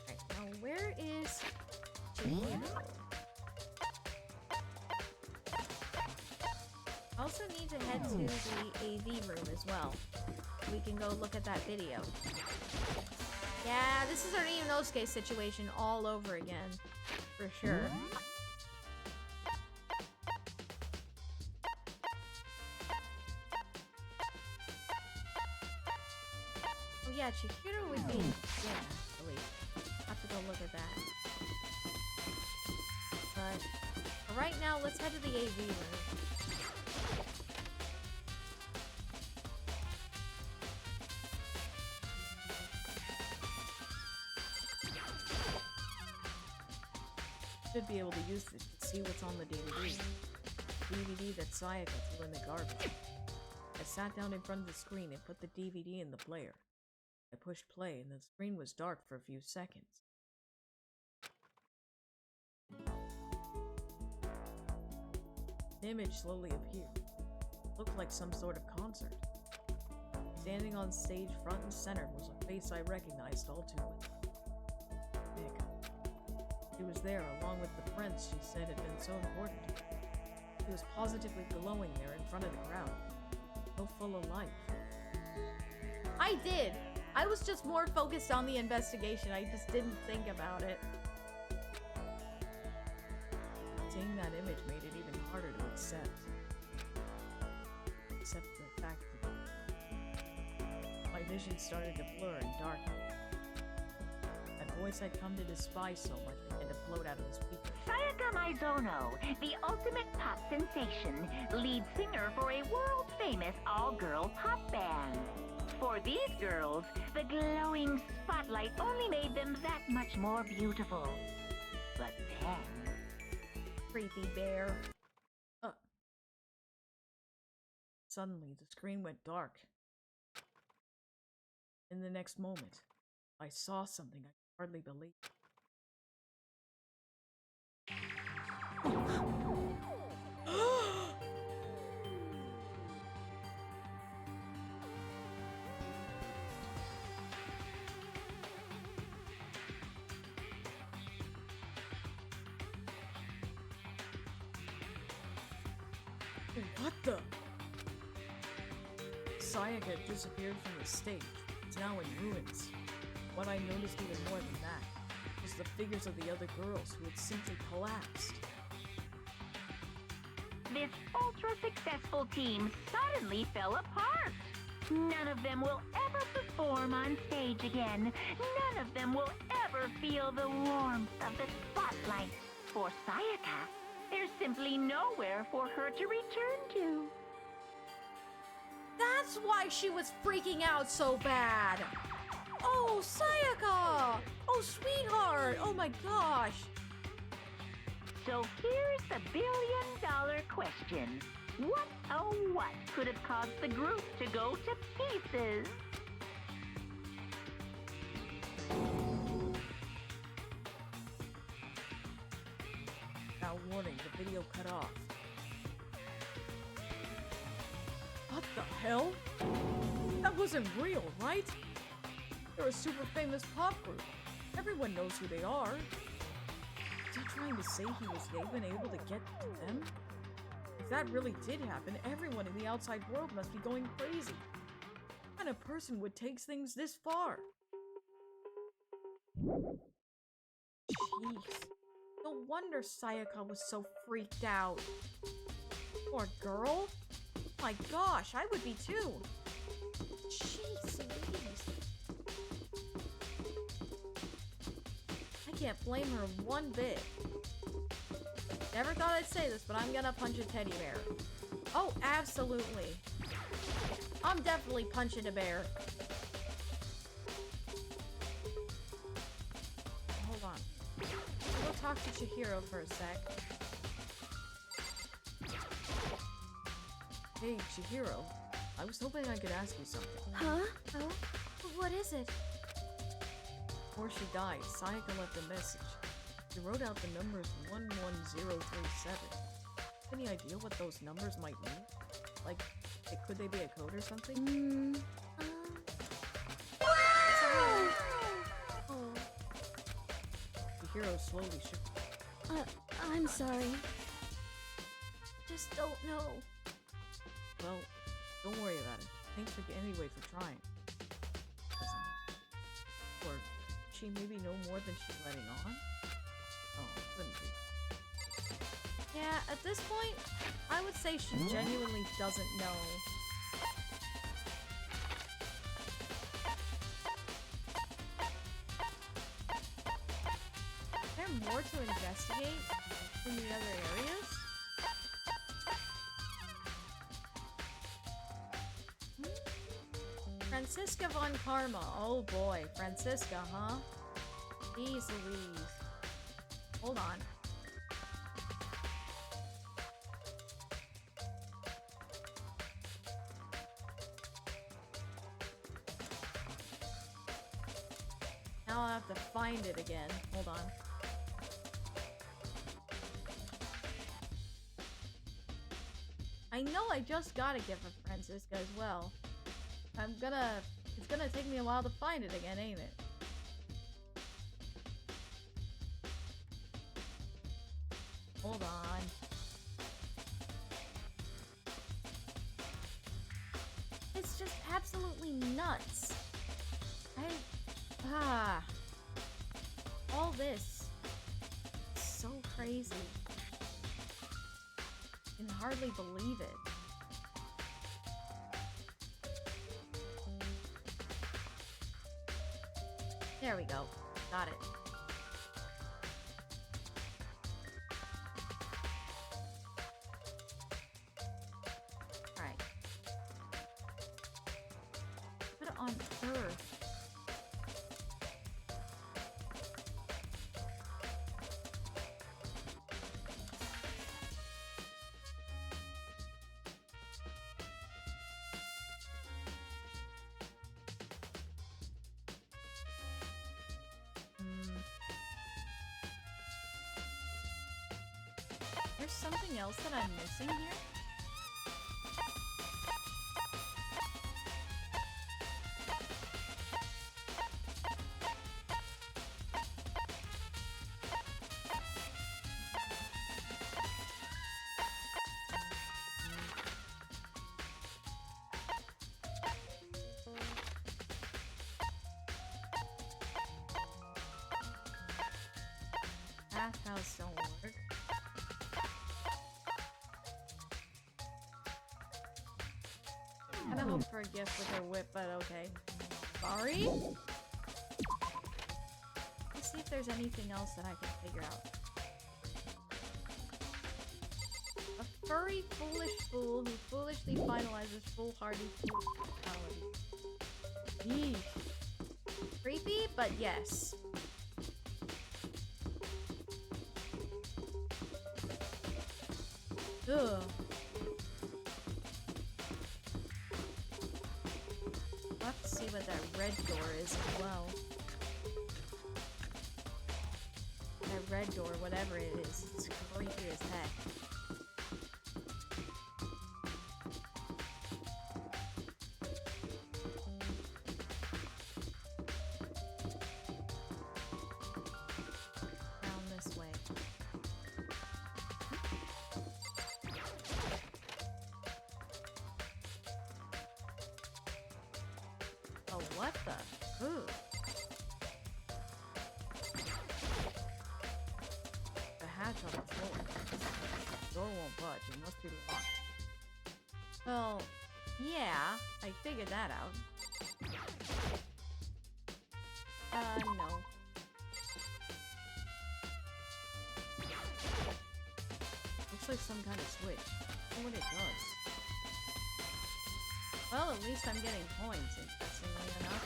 Alright, now where is Chihiro? Also need to head to the AV room as well. We can go look at that video. Yeah, this is our Inosuke situation all over again. For sure. Oh yeah, Chihiro would be... Yeah, actually. Have to go look at that. But for right now, let's head to the AV room. Should be able to use this to see what's on the DVD. DVD that Sayaka threw in the garbage. I sat down in front of the screen and put the DVD in the player. I pushed play and the screen was dark for a few seconds. An image slowly appeared. It looked like some sort of concert. Standing on stage front and center was a face I recognized all too well. Nick. She was there along with the friends she said had been so important to her. She was positively glowing there in front of the crowd. So full of life. I did! I was just more focused on the investigation. I just didn't think about it. Seeing that image made it even harder to accept. Except the fact that my vision started to blur and darken. That voice I'd come to despise so much began to float out of the speaker. Sayaka Maizono, the ultimate pop sensation, lead singer for a world-famous all-girl pop band. For these girls, the glowing spotlight only made them that much more beautiful. But then... Creepy bear. Suddenly, the screen went dark. In the next moment, I saw something I could hardly believe. What the? Sayaka had disappeared from the stage. It's now in ruins. What I noticed even more than that was the figures of the other girls who had simply collapsed. This ultra-successful team suddenly fell apart. None of them will ever perform on stage again. None of them will ever feel the warmth of the spotlight. For Sayaka, there's simply nowhere for her to return to. That's why she was freaking out so bad! Oh, Sayaka! Oh, sweetheart! Oh my gosh! So here's the billion-dollar question. What, oh what, could have caused the group to go to pieces? Without warning, the video cut off. What the hell? That wasn't real, right? They're a super famous pop group. Everyone knows who they are. Is he trying to say he was even able to get to them? If that really did happen, everyone in the outside world must be going crazy. What kind of person would take things this far? Jeez. No wonder Sayaka was so freaked out. Poor girl. Oh my gosh, I would be too. Jeez Louise. I can't blame her one bit. Never thought I'd say this, but I'm gonna punch a teddy bear. Oh, absolutely. I'm definitely punching a bear. Hold on. I'll go talk to Chihiro for a sec. Hey, Chihiro. I was hoping I could ask you something. Huh? Oh? What is it? Before she died, Sayaka left a message. She wrote out the numbers 11037. Any idea what those numbers might mean? Like, could they be a code or something? Oh. The hero slowly shook. I'm sorry. Just don't know. Well, don't worry about it. Thanks anyway for trying. Or she maybe know more than she's letting on? Oh, couldn't be. Yeah, at this point, I would say she genuinely doesn't know. Is there more to investigate in the other areas? Francisca von Karma. Oh boy, Francisca, huh? Jeez Louise. Hold on. Now I'll have to find it again. Hold on. I know I just got a gift of Francisca as well. It's gonna take me a while to find it again, ain't it? Hold on. It's just absolutely nuts. All this. It's so crazy. I can hardly believe it. There we go. Got it. Alright. What on earth? There's something else that I'm missing here? Bathhouse don't work. Kinda hope for a gift with her whip, but okay. Sorry? Let's see if there's anything else that I can figure out. A furry, foolish fool who foolishly finalizes foolhardy foolhardy. Yeesh. Creepy, but yes. Ugh. We'll have to see what that red door is as well. That red door, whatever it is, it's creepy as heck. Down this way. Oh, what the? Ooh. The hatch on the floor. The door won't budge. It must be locked. Well, yeah, I figured that out. No. Looks like some kind of switch. I wonder what it does. Well, at least I'm getting points, interestingly enough.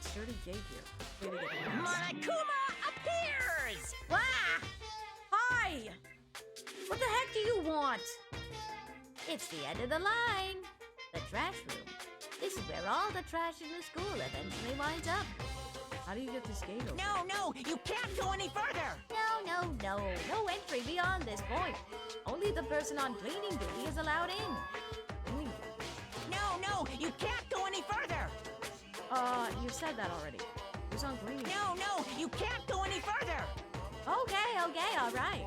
Sturdy gate here. Way to get points. Monokuma appears! Wah! Hi! What the heck do you want? It's the end of the line. The trash room. This is where all the trash in the school eventually winds up. How do you get this gate open? No, you can't go any further! No. No entry beyond this point. Only the person on cleaning duty is allowed in. No, you can't go any further! You said that already. Who's on green? No, you can't go any further! Okay, alright.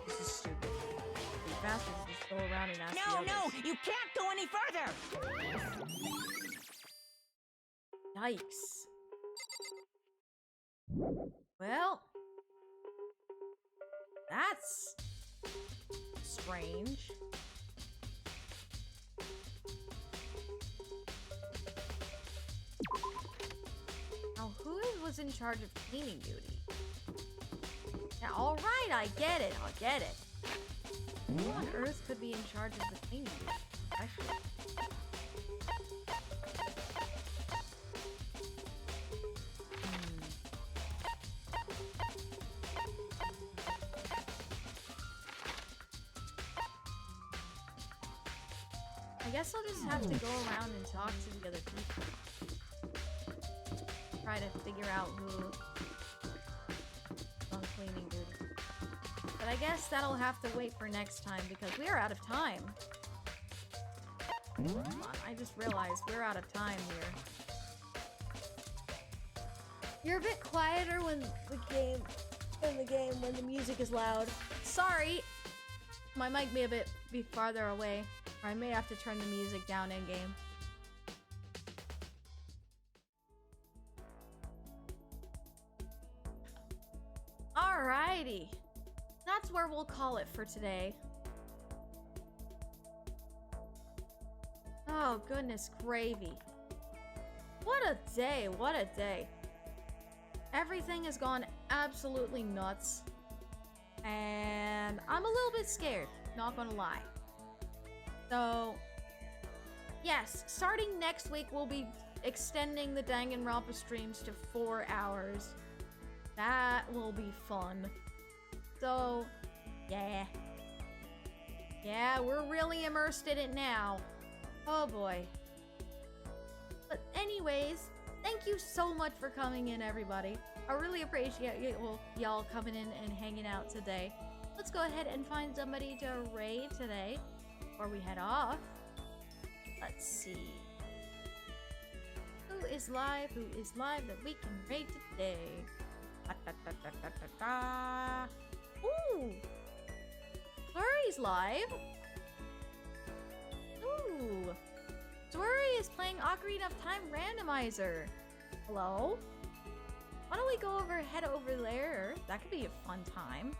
This is stupid. These bastards just go around and ask the others. No, you can't go any further! Yikes. Well, that's strange. Now, who was in charge of cleaning duty? Yeah, alright, I get it. Who on earth could be in charge of the cleaning duty? Actually. I guess I'll just have to go around and talk to the other people. try to figure out who's on cleaning duty. But I guess that'll have to wait for next time because we are out of time. Hold on, I just realized we're out of time here. You're a bit quieter when the music is loud. Sorry! My mic may be farther away, or I may have to turn the music down in game. Alrighty. That's where we'll call it for today. Oh, goodness gravy. What a day, what a day. Everything has gone absolutely nuts. And I'm a little bit scared, not gonna lie. So, yes, starting next week, we'll be extending the Danganronpa streams to 4 hours. That will be fun. So, yeah. Yeah, we're really immersed in it now. Oh boy. But anyways, thank you so much for coming in, everybody. I really appreciate y'all coming in and hanging out today. Let's go ahead and find somebody to raid today before we head off. Let's see. Who is live? Who is live that we can raid today? Ooh! Flurry's live. Ooh! Flurry is playing Ocarina of Time Randomizer. Hello? Why don't we head over there? That could be a fun time.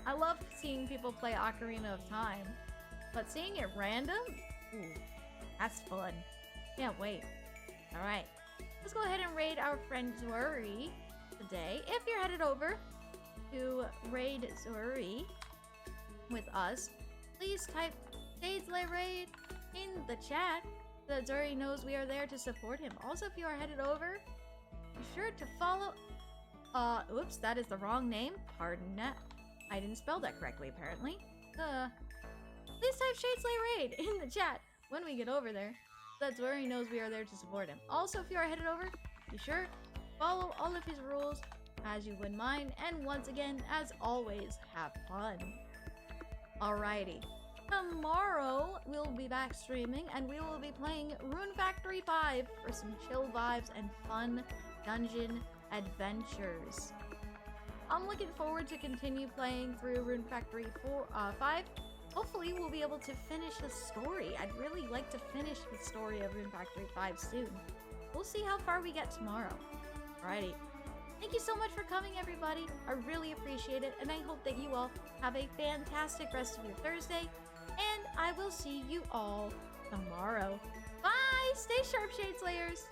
I love seeing people play Ocarina of Time, but seeing it random? Ooh, that's fun. Can't wait. Alright, let's go ahead and raid our friend Zuri today. If you're headed over to raid Zuri with us, please type Stageslay Raid in the chat so that Zuri knows we are there to support him. Also, if you are headed over, be sure to follow... oops, that is the wrong name. Pardon that. I didn't spell that correctly, apparently. Please type Shadeslay Raid in the chat when we get over there. That's where he knows we are there to support him. Also, if you are headed over, be sure to follow all of his rules as you would mine. And once again, as always, have fun. Alrighty. Tomorrow, we'll be back streaming, and we will be playing Rune Factory 5 for some chill vibes and fun dungeon adventures. I'm looking forward to continue playing through Rune Factory 5. Hopefully we'll be able to finish the story. I'd really like to finish the story of Rune Factory 5 soon. We'll see how far we get tomorrow. Alrighty. Thank you so much for coming, everybody. I really appreciate it, and I hope that you all have a fantastic rest of your Thursday, and I will see you all tomorrow. Bye! Stay sharp, Shade Slayers!